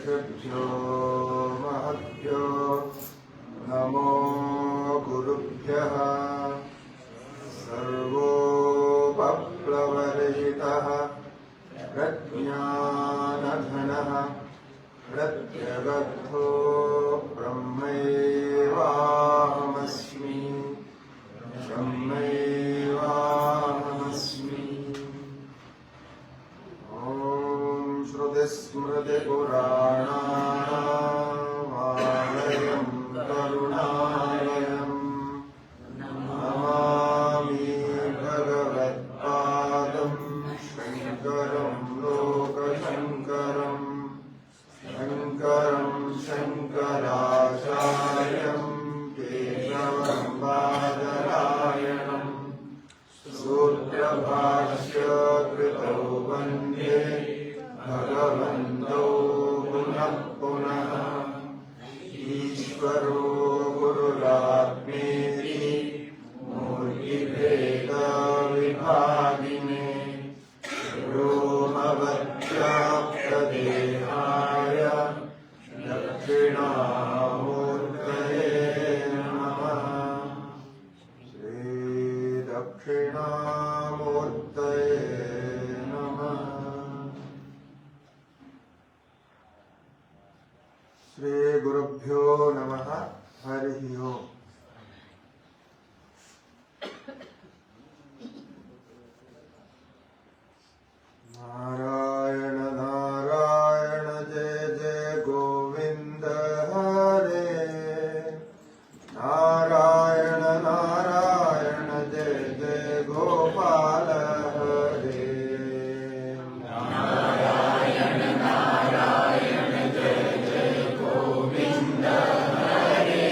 ऋषिभ्यो महभ्यो नमो गुरुभ्यः। सर्वोपप्लवरहितः प्रज्ञानघनः प्रत्यगर्थो ब्रह्मैवाहमस्मि ब्रह्मैवाहमस्मि। ॐ श्रुतिस्मृतिपुराणानामालयं करुणालयं नमामि भगवत्पादं शङ्करं लोकशङ्करं शङ्करं शङ्कराचार्यं केशवं बादरायणं सूत्रभाष्यकृतौ वन्दे भगवन्तौ पुनः पुनः। ईश्वरो गुरुरात्मेति मूर्तिभेदविभागिने व्योमवद्व्याप्तदेहाय दक्षिणामूर्तये नमः। श्रीदक्षिणामूर्तये नमः। श्रीगुरुभ्यो नमः। हरिः ओम्। नारायण नारायण जय जय गोविंद हरे। नारायण नारायण जय जय गोपाल हरे। नारायण नारायण जय जय गोविंद हरे।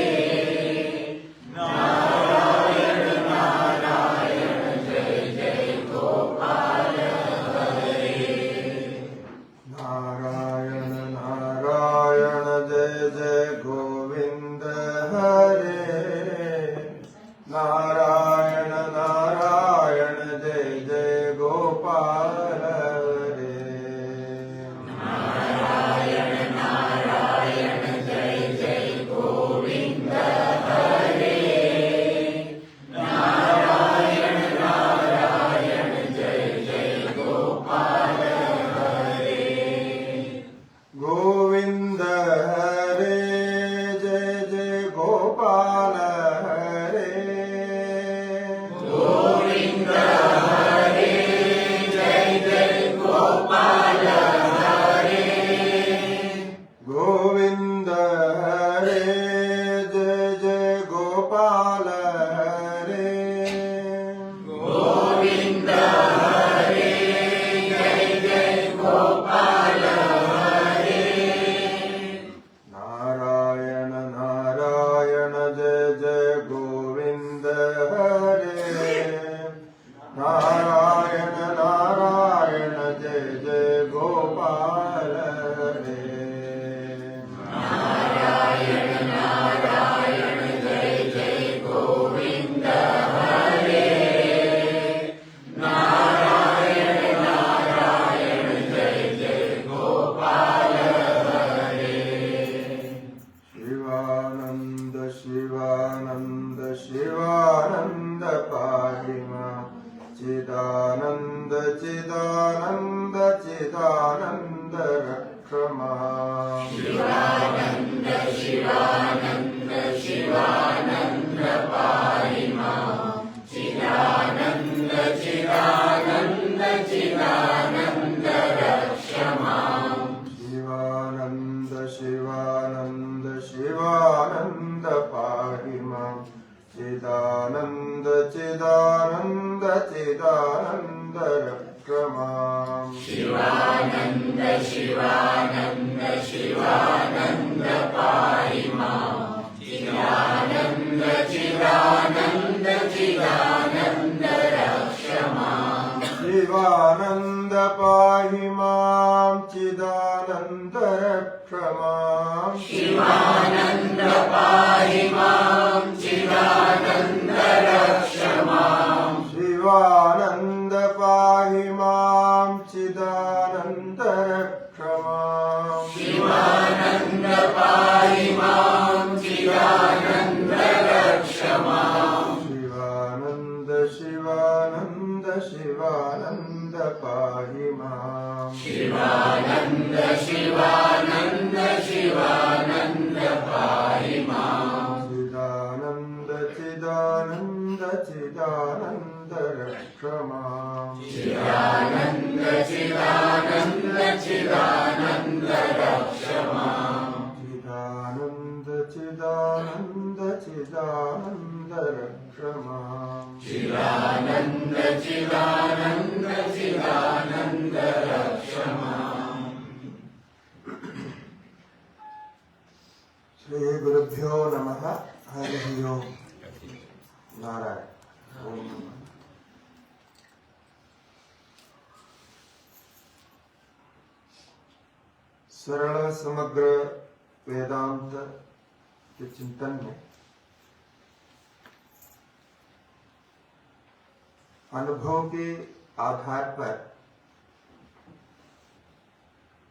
नारायण नारायण जय जय गोपाल नारायण नारायण जय जय गोविंद हरे। नारायण नारायण जय जय गोपाल हरे। नारायण नारायण जय जय गोविंद हरे। नारायण नारायण जय जय गोपाल गोविंद हरे जय जय गोपाल हरे। गोविंद हरे जय जय गोपाल हरे। गोविंद हरे जय जय गोपाल हरे। गोविंद हरे जय जय गोपाल नारायण नारायण जय जय गोविंद हरे। नारायण नारायण जय जय गोपाल हरे। नारायण नारायण जय जय गोविंद हरे। नारायण नारायण जय जय गोपाल शिवानंद शिवानंद शिवानंद पाहि मां। चिदानंद चिदानंद चिदानंद रक्ष मां। शिवानंद शिवानंद शिवानंद पाहि मां। चिदानंद चिदानंद चिदानंद रक्ष मां। शिवानंद शिवानंद शिवानंद पाहि मां। चिदानंद चिदानंद चिदानंद रक्ष मां। शिवानंद शिवानंद शिवानंद पाहि मां। चिदानंद चिदानंद चिदानंद रक्ष मां। शिवानंद पाहि मां। चिदानंद रक्ष मां। शिवानंद पाहि मां। चिदानंद रक्ष मां। शिवानंद पाहि मां। चिदानंद रक्ष मां। शिवानंद पाहि माम् शिवानन्द शिवानन्द शिवानन्द पाहि माम् चिदानन्द चिदानन्द चिदानन्द रक्ष माम् चिदानन्द चिदानन्द चिदानन्द रक्ष माम् चिदानन्द चिदानन्द चिदानन्द रक्ष माम् चिदानन्द चिदानन्द चिदानन्द रक्ष माम् श्री गुरुभ्यो नमः। हरि ओम। नारायण। ओम नमः। सरल समग्र वेदांत के चिंतन में अनुभव के आधार पर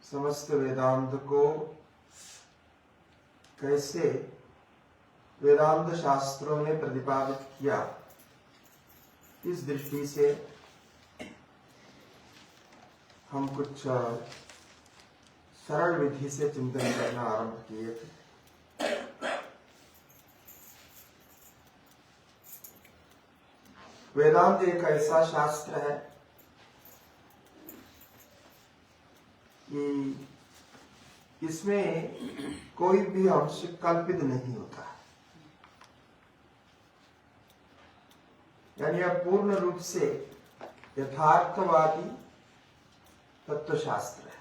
समस्त वेदांत को कैसे वेदांत शास्त्रों ने प्रतिपादित किया, इस दृष्टि से हम कुछ सरल विधि से चिंतन करना आरंभ किए थे। वेदांत एक ऐसा शास्त्र है कि इसमें कोई भी अंश कल्पित नहीं होता है, यानी यह पूर्ण रूप से यथार्थवादी तत्वशास्त्र है।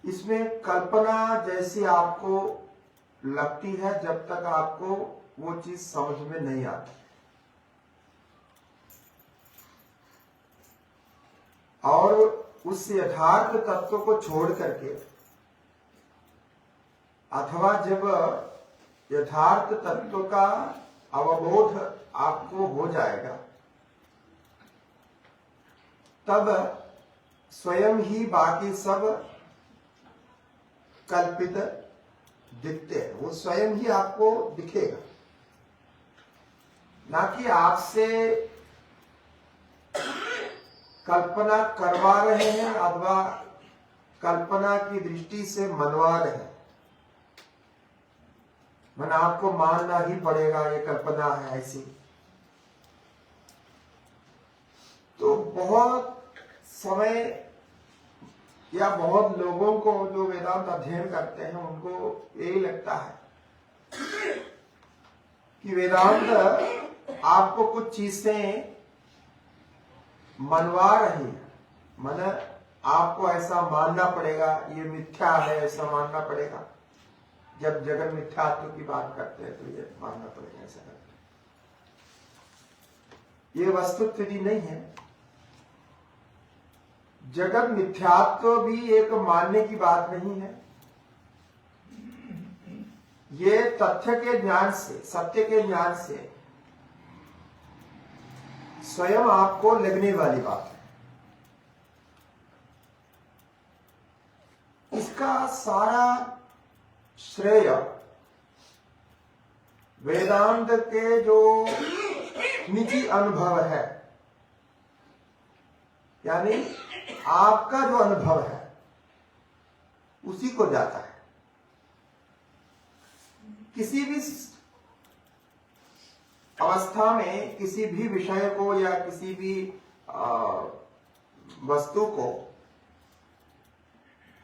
इसमें कल्पना जैसी आपको लगती है जब तक आपको वो चीज समझ में नहीं आती, और उस यथार्थ तत्व को छोड़ करके अथवा जब यथार्थ तत्व का अवबोध आपको हो जाएगा तब स्वयं ही बाकी सब कल्पित दिखते हैं। वो स्वयं ही आपको दिखेगा, ना कि आपसे कल्पना करवा रहे हैं अथवा कल्पना की दृष्टि से मनवा रहे हैं। मन आपको मानना ही पड़ेगा ये कल्पना है ऐसी। तो बहुत समय या बहुत लोगों को जो वेदांत अध्ययन करते हैं उनको यही लगता है कि वेदांत आपको कुछ चीजें मनवा रही है, मन आपको ऐसा मानना पड़ेगा, ये मिथ्या है ऐसा मानना पड़ेगा। जब जगत मिथ्यात्व की बात करते हैं तो ये मानना पड़ेगा ऐसा करते। ये वस्तुस्थिति नहीं है। जगत मिथ्यात्व भी एक मानने की बात नहीं है। ये तथ्य के ज्ञान से, सत्य के ज्ञान से स्वयं आपको लगने वाली बात है। इसका सारा श्रेय वेदांत के जो निजी अनुभव है, यानी आपका जो अनुभव है उसी को जाता है। किसी भी अवस्था में किसी भी विषय को या किसी भी वस्तु को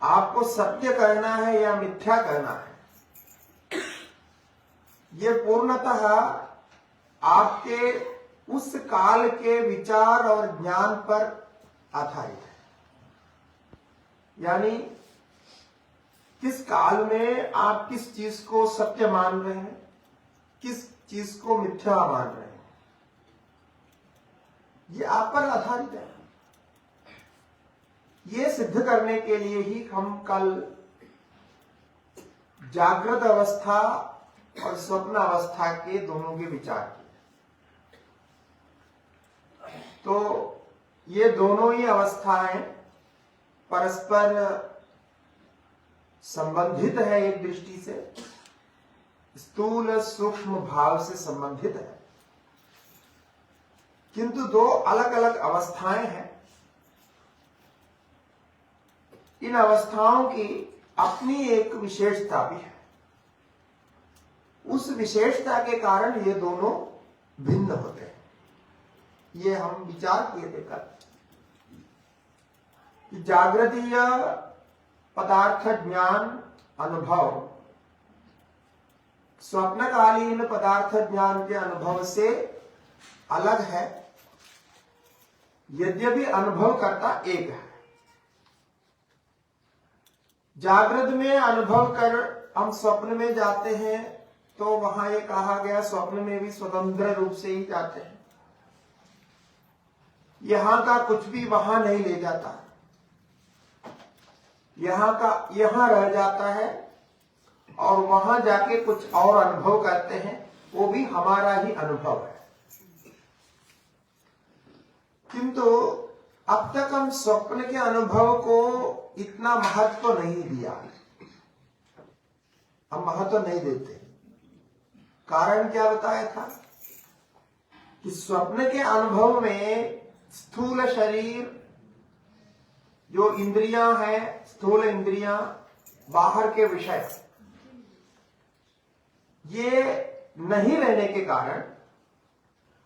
आपको सत्य करना है या मिथ्या करना है, ये पूर्णतः आपके उस काल के विचार और ज्ञान पर आधारित है। यानी किस काल में आप किस चीज को सत्य मान रहे हैं, किस चीज को मिथ्या मान रहे हैं, ये आप पर आधारित है। ये सिद्ध करने के लिए ही हम कल जागृत अवस्था और स्वप्न अवस्था के दोनों के विचार किए। तो ये दोनों ही अवस्थाएं परस्पर संबंधित है, एक दृष्टि से स्थूल सूक्ष्म भाव से संबंधित है। किंतु दो अलग अलग अवस्थाएं हैं। इन अवस्थाओं की अपनी एक विशेषता भी है। उस विशेषता के कारण ये दोनों भिन्न होते हैं। ये हम विचार किए थे कल कि जागृतीय पदार्थ ज्ञान अनुभव स्वप्नकालीन पदार्थ ज्ञान के अनुभव से अलग है, यद्यपि अनुभव करता एक है। जागृत में अनुभव कर हम स्वप्न में जाते हैं तो वहां ये कहा गया स्वप्न में भी स्वतंत्र रूप से ही जाते हैं। यहां का कुछ भी वहां नहीं ले जाता, यहां का यहां रह जाता है और वहां जाके कुछ और अनुभव करते हैं, वो भी हमारा ही अनुभव है। किंतु अब तक हम स्वप्न के अनुभव को इतना महत्व नहीं दिया, हम महत्व नहीं देते। कारण क्या बताया था कि स्वप्न के अनुभव में स्थूल शरीर, जो इंद्रियां हैं, स्थूल इंद्रियां, बाहर के विषय, ये नहीं रहने के कारण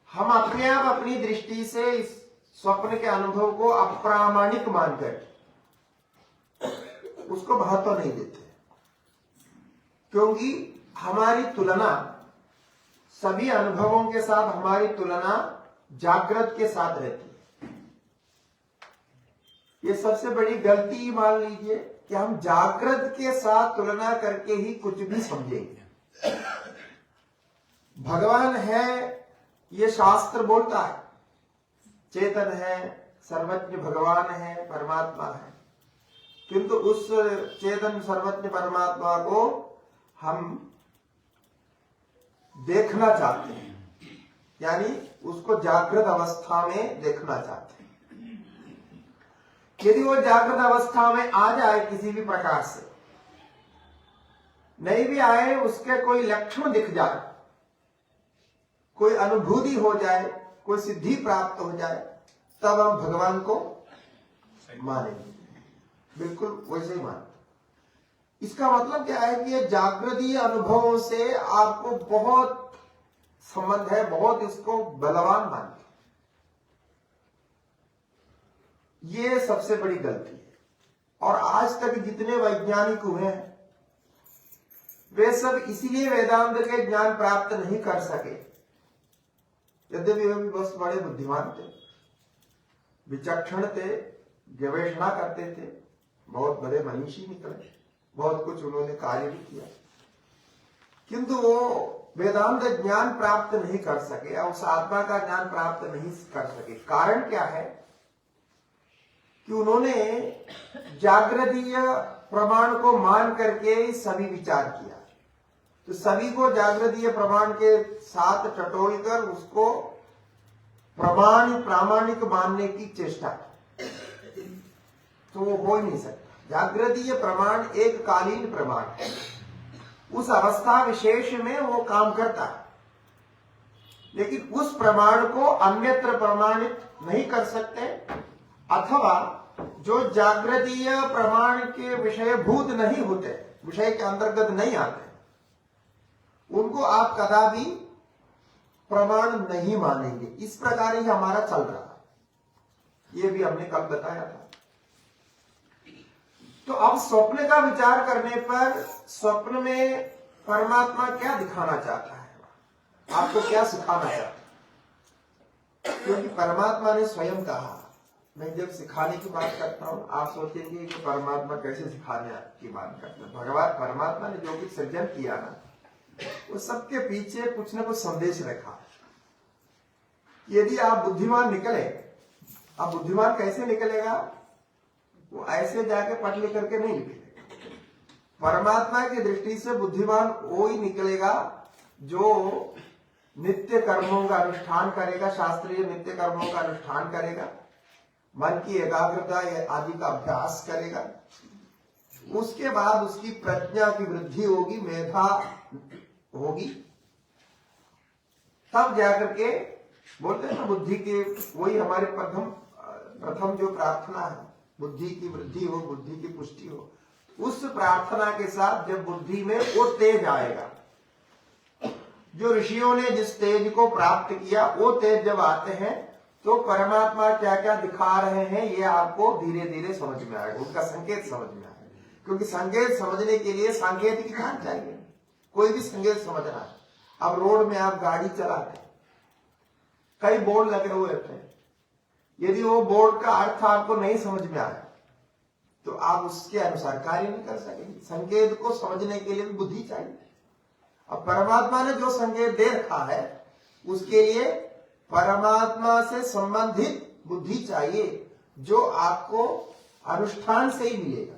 हम अपने आप अपनी दृष्टि से इस स्वप्न के अनुभव को अप्रामाणिक मानकर उसको महत्व नहीं देते, क्योंकि हमारी तुलना सभी अनुभवों के साथ, हमारी तुलना जागृत के साथ रहती है। ये सबसे बड़ी गलती मान लीजिए कि हम जागृत के साथ तुलना करके ही कुछ भी समझेंगे। भगवान है ये शास्त्र बोलता है, चेतन है, सर्वज्ञ भगवान है, परमात्मा है, किंतु उस चेतन सर्वज्ञ परमात्मा को हम देखना चाहते हैं, यानी उसको जागृत अवस्था में देखना चाहते हैं। यदि वो जागृत अवस्था में आ जाए किसी भी प्रकार से, नहीं भी आए, उसके कोई लक्षण दिख जाए, कोई अनुभूति हो जाए, कोई सिद्धि प्राप्त हो जाए, तब हम भगवान को मानेंगे, बिल्कुल वैसे ही मानेंगे। इसका मतलब क्या है कि ये जागृतीय अनुभवों से आपको बहुत संबंध है, बहुत इसको बलवान मानते। ये सबसे बड़ी गलती है। और आज तक जितने वैज्ञानिक हुए हैं वे सब इसीलिए वेदांत के ज्ञान प्राप्त नहीं कर सके, यद्यपि वे भी बस बड़े बुद्धिमान थे, विचक्षण थे, गवेषणा करते थे, बहुत बड़े मनीषी निकले, बहुत कुछ उन्होंने कार्य भी किया, किंतु वो वेदांत ज्ञान प्राप्त नहीं कर सके, उस आत्मा का ज्ञान प्राप्त नहीं कर सके। कारण क्या है कि उन्होंने जागृतीय प्रमाण को मान करके सभी विचार किया, तो सभी को जागृतीय प्रमाण के साथ टटोल कर उसको प्रामाणिक मानने की चेष्टा की, तो वो हो ही नहीं सकता। जागृतीय प्रमाण एक कालीन प्रमाण है, उस अवस्था विशेष में वो काम करता है, लेकिन उस प्रमाण को अन्यत्र प्रमाणित नहीं कर सकते, अथवा जो जागृतीय प्रमाण के विषयभूत नहीं होते, विषय के अंतर्गत नहीं आते, उनको आप कदापि प्रमाण नहीं मानेंगे। इस प्रकार ही हमारा चल रहा है, ये भी हमने कल बताया था। तो अब स्वप्न का विचार करने पर स्वप्न में परमात्मा क्या दिखाना चाहता है, आपको क्या सिखाना चाहता है? क्योंकि परमात्मा ने स्वयं कहा, मैं जब सिखाने की बात करता हूं आप सोचेंगे कि परमात्मा कैसे सिखाने की बात करता है। भगवान परमात्मा ने जो कुछ सृजन किया ना, वो सबके पीछे कुछ ना कुछ संदेश रखा। यदि आप बुद्धिमान निकले, अब बुद्धिमान कैसे निकलेगा? वो ऐसे जाके पढ़ लिख करके नहीं निकलेगा। परमात्मा की दृष्टि से बुद्धिमान वो ही निकलेगा जो नित्य कर्मों का अनुष्ठान करेगा, शास्त्रीय नित्य कर्मों का अनुष्ठान करेगा, मन की एकाग्रता आदि का अभ्यास करेगा, उसके बाद उसकी प्रज्ञा की वृद्धि होगी, मेधा होगी, तब जाकर के बोलते हैं ना बुद्धि के, वही हमारे प्रथम जो प्रार्थना है, बुद्धि की वृद्धि हो, बुद्धि की पुष्टि हो। उस प्रार्थना के साथ जब बुद्धि में वो तेज आएगा, जो ऋषियों ने जिस तेज को प्राप्त किया वो तेज जब आते हैं तो परमात्मा क्या क्या दिखा रहे हैं ये आपको धीरे धीरे समझ में आएगा, उनका संकेत समझ में आएगा। क्योंकि संकेत समझने के लिए सांकेतिक ज्ञान चाहिए, कोई भी संकेत समझना है। अब रोड में आप गाड़ी चलाते हैं, कई बोर्ड लगे हुए रहते हैं, यदि वो बोर्ड का अर्थ आपको नहीं समझ में आया तो आप उसके अनुसार कार्य नहीं कर सकेंगे। संकेत को समझने के लिए भी बुद्धि चाहिए। अब परमात्मा ने जो संकेत दे रखा है उसके लिए परमात्मा से संबंधित बुद्धि चाहिए, जो आपको अनुष्ठान से ही मिलेगा।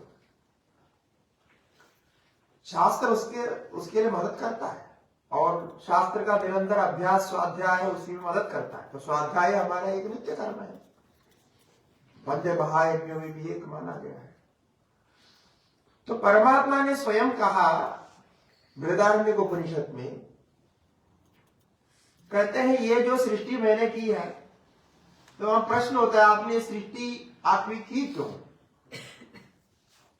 शास्त्र उसके लिए मदद करता है, और शास्त्र का निरंतर अभ्यास स्वाध्याय उसी में मदद करता है। तो स्वाध्याय हमारा एक नित्य कर्म है, पंच महायज्ञों में भी एक माना गया है। तो परमात्मा ने स्वयं कहा बृहदारण्यक उपनिषद में, कहते हैं ये जो सृष्टि मैंने की है, तो वहां प्रश्न होता है आपने सृष्टि आखिरी की क्यों,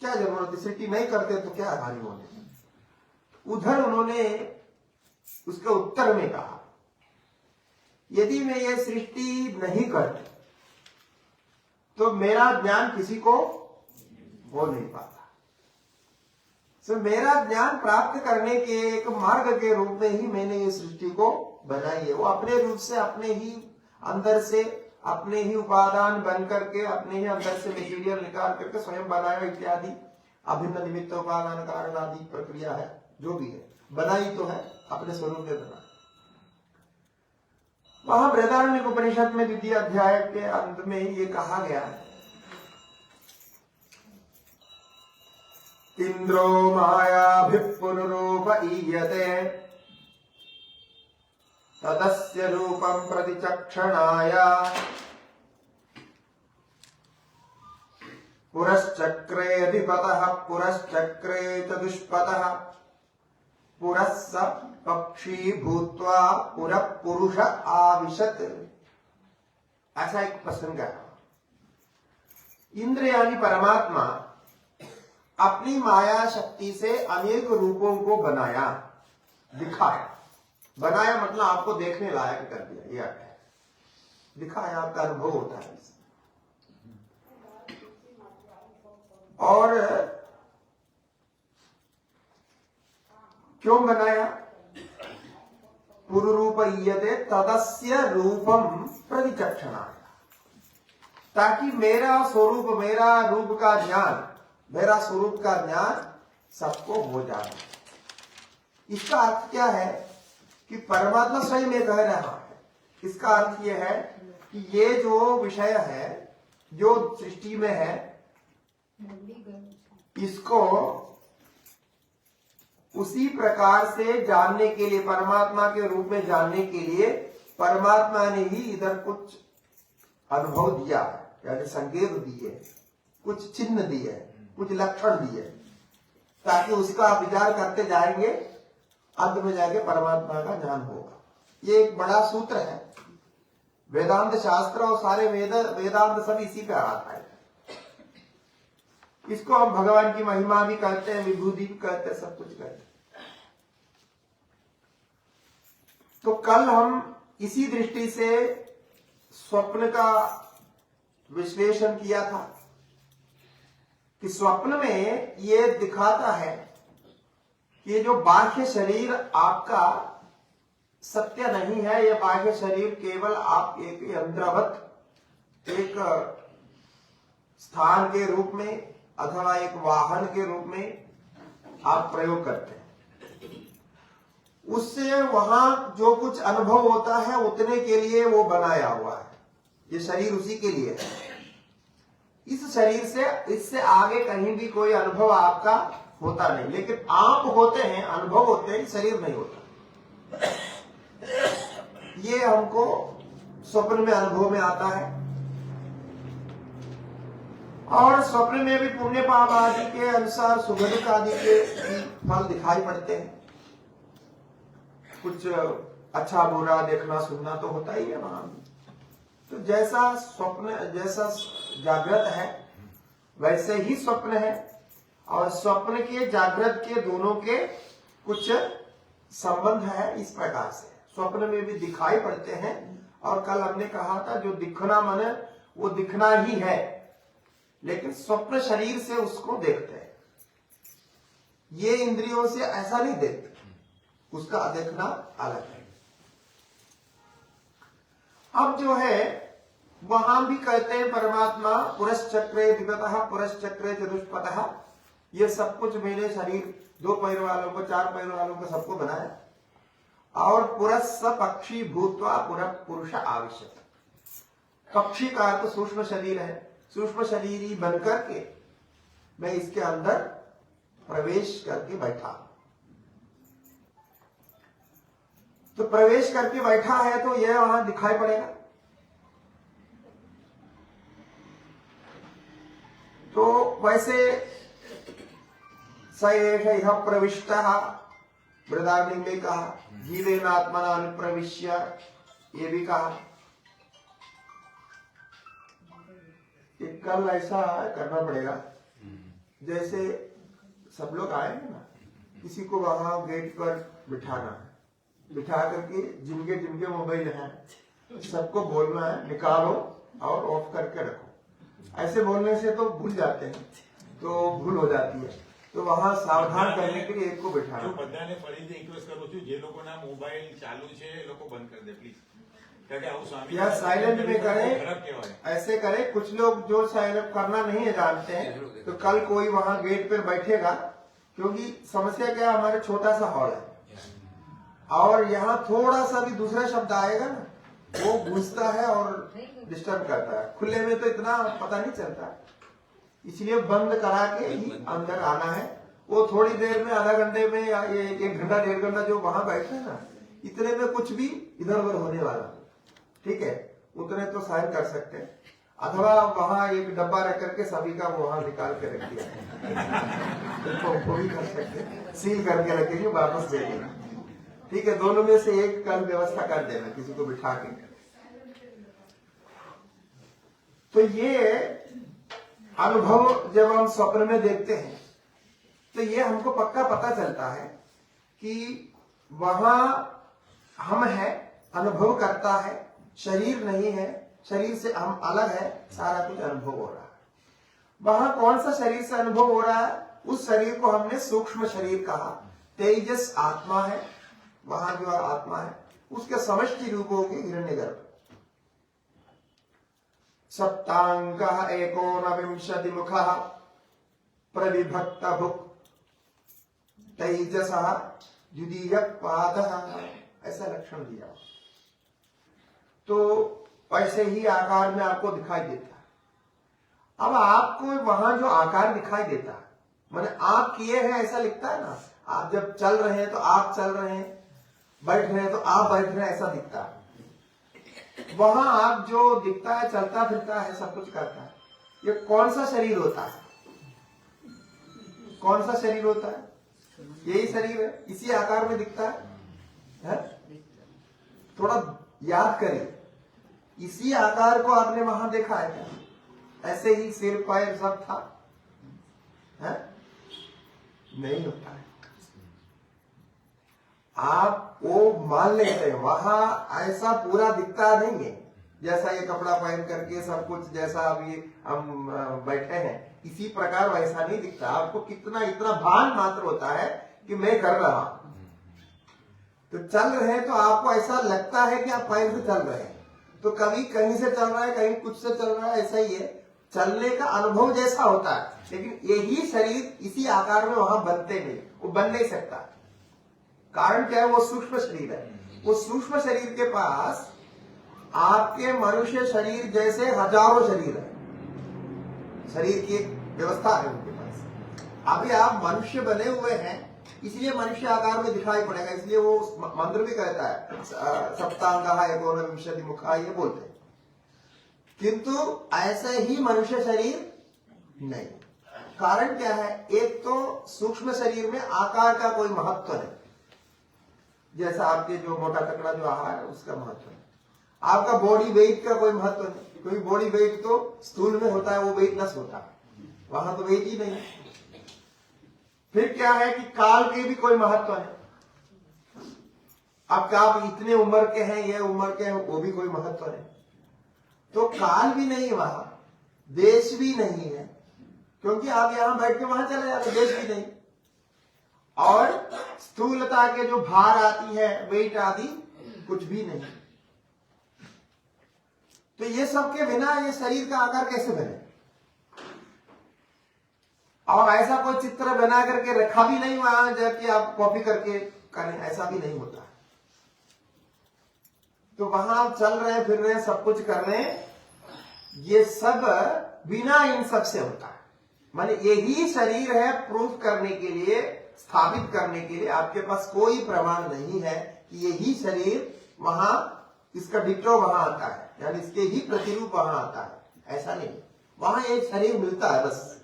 क्या जरूरत है, सृष्टि नहीं करते तो क्या हानि होने। उधर उन्होंने उसके उत्तर में कहा, यदि मैं ये सृष्टि नहीं करती तो मेरा ज्ञान किसी को हो नहीं पाता। तो मेरा ज्ञान प्राप्त करने के एक मार्ग के रूप में ही मैंने ये सृष्टि को बनाई है। वो अपने रूप से, अपने ही अंदर से, अपने ही उपादान बन करके, अपने ही अंदर से मटेरियल निकाल करके स्वयं बनाया इत्यादि अभिन्न निमित्त उपादान कारण आदि प्रक्रिया है, जो भी है बनाई तो है, अपने स्वरूप में बना। वहां बृहदारण्यक उपनिषद में 2 अध्याय के अंत में ये कहा गया है, इंद्रो मायाभिः पुनरुपईयते तदस्य रूपं प्रतिचक्षणाय पुरश्चक्रे अधिपतः पुरश्चक्रे चतुष्पथः पुरः स पक्षी भूत्वा पुरः पुरुष आविशत्। ऐसा एक प्रसंग है। इंद्र यानी परमात्मा अपनी माया शक्ति से अनेक रूपों को बनाया, दिखाया। बनाया मतलब आपको देखने लायक कर दिया, ये अर्थ है। दिखाया, आपका अनुभव होता है। और क्यों बनाया? पुरुरूपईयते तदस्य रूपम प्रतिचक्षणाय, ताकि मेरा स्वरूप, मेरा रूप का ज्ञान, मेरा स्वरूप का ज्ञान सबको हो जाए। इसका अर्थ क्या है कि परमात्मा स्वयं ये कह रहा है। इसका अर्थ यह है कि ये जो विषय है, जो सृष्टि में है, इसको उसी प्रकार से जानने के लिए, परमात्मा के रूप में जानने के लिए परमात्मा ने ही इधर कुछ अनुभव दिया है, यानी संकेत दिए, कुछ चिन्ह दिए, कुछ लक्षण दिए, ताकि उसका विचार करते जाएंगे, अंत में जाके परमात्मा का ज्ञान होगा। ये एक बड़ा सूत्र है। वेदांत शास्त्र और सारे वेदांत सब इसी पे आता है। इसको हम भगवान की महिमा भी कहते हैं, विभूति भी कहते हैं, सब कुछ कहते हैं। तो कल हम इसी दृष्टि से स्वप्न का विश्लेषण किया था कि स्वप्न में ये दिखाता है कि ये जो बाह्य शरीर आपका सत्य नहीं है। ये बाह्य शरीर केवल आप एक यंत्रवत, एक स्थान के रूप में अथवा एक वाहन के रूप में आप प्रयोग करते हैं। उससे वहां जो कुछ अनुभव होता है उतने के लिए वो बनाया हुआ है। ये शरीर उसी के लिए है। इस शरीर से, इससे आगे कहीं भी कोई अनुभव आपका होता नहीं। लेकिन आप होते हैं, अनुभव होते हैं, शरीर नहीं होता। ये हमको स्वप्न में अनुभव में आता है। और स्वप्न में भी पुण्य पाप आदि के अनुसार सुख आदि के फल दिखाई पड़ते हैं। कुछ अच्छा बुरा देखना सुनना तो होता ही है वहां भी। तो जैसा स्वप्न, जैसा जागृत है वैसे ही स्वप्न है, और स्वप्न के जागृत के दोनों के कुछ संबंध है। इस प्रकार से स्वप्न में भी दिखाई पड़ते हैं, और कल हमने कहा था जो दिखना मन वो दिखना ही है, लेकिन स्वप्न शरीर से उसको देखते हैं, ये इंद्रियों से ऐसा नहीं देखते, उसका देखना अलग है। अब जो है वहां भी कहते हैं परमात्मा पुरश्चक्रे दिवतः पुरश्चक्रे चतुष्पथः, ये सब कुछ मैंने शरीर 2 पैर वालों को 4 पैर वालों को सबको बनाया, और पुरस्स पक्षी भूत्वा पुरः पुरुष आवश्यक। पक्षी का अर्थ सूक्ष्म शरीर है, सूक्ष्म शरीर ही बनकर के मैं इसके अंदर प्रवेश करके बैठा। तो प्रवेश करके बैठा है तो यह वहां दिखाई पड़ेगा। तो वैसे स एष इह प्रविष्टः, बृहदारण्यक में कहा, जीवेन आत्मना अनुप्रविश्य, ये भी कहा। कल ऐसा करना पड़ेगा, जैसे सब लोग आएंगे ना, किसी को वहां गेट पर बिठाना है, बिठा करके जिनके जिनके मोबाइल हैं सबको बोलना है निकालो और ऑफ करके रखो। ऐसे बोलने से तो भूल जाते हैं, तो भूल हो जाती है, तो वहां सावधान करने के लिए एक को बिठाना। બધાને ફરીથી રિક્વેસ્ટ કરું છું, જે લોકોના મોબાઈલ ચાલુ છે એ લોકો બંધ કરી દે પ્લીઝ, કારણ કે આવું સ્વામી या साइलेंट में करें, ખરાબ કહેવાય। ऐसे करें। कुछ लोग जो साइलेंट करना नहीं है जानते हैं, तो कल कोई वहां गेट पर बैठेगा, क्योंकि समस्या क्या है, हमारे छोटा सा हॉल है और यहाँ थोड़ा सा भी दूसरा शब्द आएगा ना, वो गूंजता है और डिस्टर्ब करता है। खुले में तो इतना पता नहीं चलता, इसलिए बंद करा के ही अंदर आना है। वो थोड़ी देर में, आधा घंटे में या 1 घंटा 1.5 घंटा जो वहां बैठे हैं ना, इतने में कुछ भी इधर उधर होने वाला, ठीक है, उतने तो साइन कर सकते हैं। अथवा वहां एक डब्बा रख करके सभी का वहां निकाल के रख दिया तो वो भी कर सकते हैं, सील करके रखेंगे, वापस दे देना, ठीक है। दोनों में से एक कल व्यवस्था कर देना, किसी को बिठा के। तो ये अनुभव जब हम स्वप्न में देखते हैं तो ये हमको पक्का पता चलता है कि वहां हम है, अनुभव करता है, शरीर नहीं है, शरीर से हम अलग है, सारा कुछ अनुभव हो रहा है। वहां कौन सा शरीर से अनुभव हो रहा है? उस शरीर को हमने सूक्ष्म शरीर कहा। तेजस आत्मा है, वहां जो आत्मा है उसके समष्टि रूप हो गए हिरण्यगर्भ। सप्तांगः एकोनविंशति मुखः प्रविभक्त भुक् तेजसः द्वितीय पादः, ऐसा लक्षण दिया। तो ऐसे ही आकार में आपको दिखाई देता है। अब आपको वहां जो आकार दिखाई देता है, माने आप किए हैं ऐसा लिखता है ना, आप जब चल रहे हैं तो आप चल रहे हैं, बैठ रहे हैं तो आप बैठ रहे हैं, ऐसा दिखता है। वहां आप जो दिखता है, चलता फिरता है, सब कुछ करता है, ये कौन सा शरीर होता है? कौन सा शरीर होता है? यही शरीर है, इसी आकार में दिखता है? थोड़ा याद करिए, इसी आकार को आपने वहां देखा है क्या? ऐसे ही सिर पैर सब था है? नहीं होता है। आप वो मान लेते हैं, वहां ऐसा पूरा दिखता नहीं है, जैसा ये कपड़ा पहन करके सब कुछ जैसा अभी हम बैठे हैं इसी प्रकार वैसा नहीं दिखता। आपको कितना इतना भान मात्र होता है कि मैं कर रहा हूं। तो चल रहे हैं तो आपको ऐसा लगता है कि आप पैर से चल रहे हैं, तो कभी कहीं से चल रहा है, कहीं कुछ से चल रहा है, ऐसा ही है। चलने का अनुभव जैसा होता है, लेकिन यही शरीर इसी आकार में वहां बनते नहीं, वो बन नहीं सकता। कारण क्या है? वो सूक्ष्म शरीर है। वो सूक्ष्म शरीर के पास आपके मनुष्य शरीर जैसे हजारों शरीर है, शरीर की एक व्यवस्था है उनके पास। अभी आप मनुष्य बने हुए हैं, इसलिए मनुष्य आकार में दिखाई पड़ेगा, इसलिए वो मंत्र भी कहता है सप्तांगः एकोनविंशति मुखः, ये बोलते हैं। किंतु ऐसे ही मनुष्य शरीर नहीं। कारण क्या है? एक तो सूक्ष्म शरीर में आकार का कोई महत्व नहीं, जैसा आपके जो मोटा तकड़ा जो आहार है उसका महत्व है। आपका बॉडी वेट का कोई महत्व नहीं, क्योंकि बॉडी वेट तो स्थूल में होता है, वो वेटलेस होता है, वहां तो वेट ही नहीं है। फिर क्या है कि काल के भी कोई महत्व नहीं। अब क्या आप इतने उम्र के हैं, ये उम्र के हैं, वो भी कोई महत्व नहीं। तो काल भी नहीं वहां, देश भी नहीं है, क्योंकि आप यहां बैठ के वहां चले जाते, देश भी नहीं। और स्थूलता के जो भार आती है, वेट आदि कुछ भी नहीं। तो ये सब के बिना ये शरीर का आकार कैसे बने? और ऐसा कोई चित्र बना करके रखा भी नहीं वहां जाके आप कॉपी करके करें, ऐसा भी नहीं होता। तो वहां आप चल रहे हैं, फिर रहे हैं, सब कुछ कर रहे हैं, ये सब बिना इन सब से होता है। माने यही शरीर है प्रूफ करने के लिए, स्थापित करने के लिए आपके पास कोई प्रमाण नहीं है कि यही शरीर वहां, इसका डिट्टो वहां आता है, यानी इसके ही प्रतिरूप वहां आता है, ऐसा नहीं। वहां एक शरीर मिलता है, बस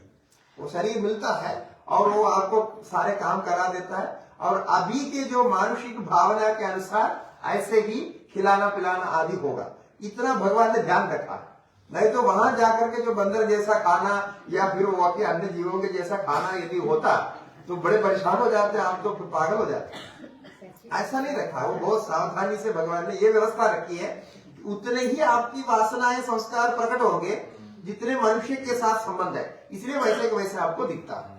वो शरीर मिलता है और वो आपको सारे काम करा देता है। और अभी के जो मानसिक भावना के अनुसार ऐसे ही खिलाना पिलाना आदि होगा, इतना भगवान ने ध्यान रखा है। नहीं तो वहां जाकर के जो बंदर जैसा खाना या फिर वो के अन्य जीवों के जैसा खाना यदि होता तो बड़े परेशान हो जाते, आप तो फिर पागल हो जाते। ऐसा नहीं रखा, वो बहुत सावधानी से भगवान ने ये व्यवस्था रखी है, उतने ही आपकी वासनाएं संस्कार प्रकट होंगे जितने मनुष्य के साथ संबंध है, इसलिए वैसे के वैसे आपको दिखता है।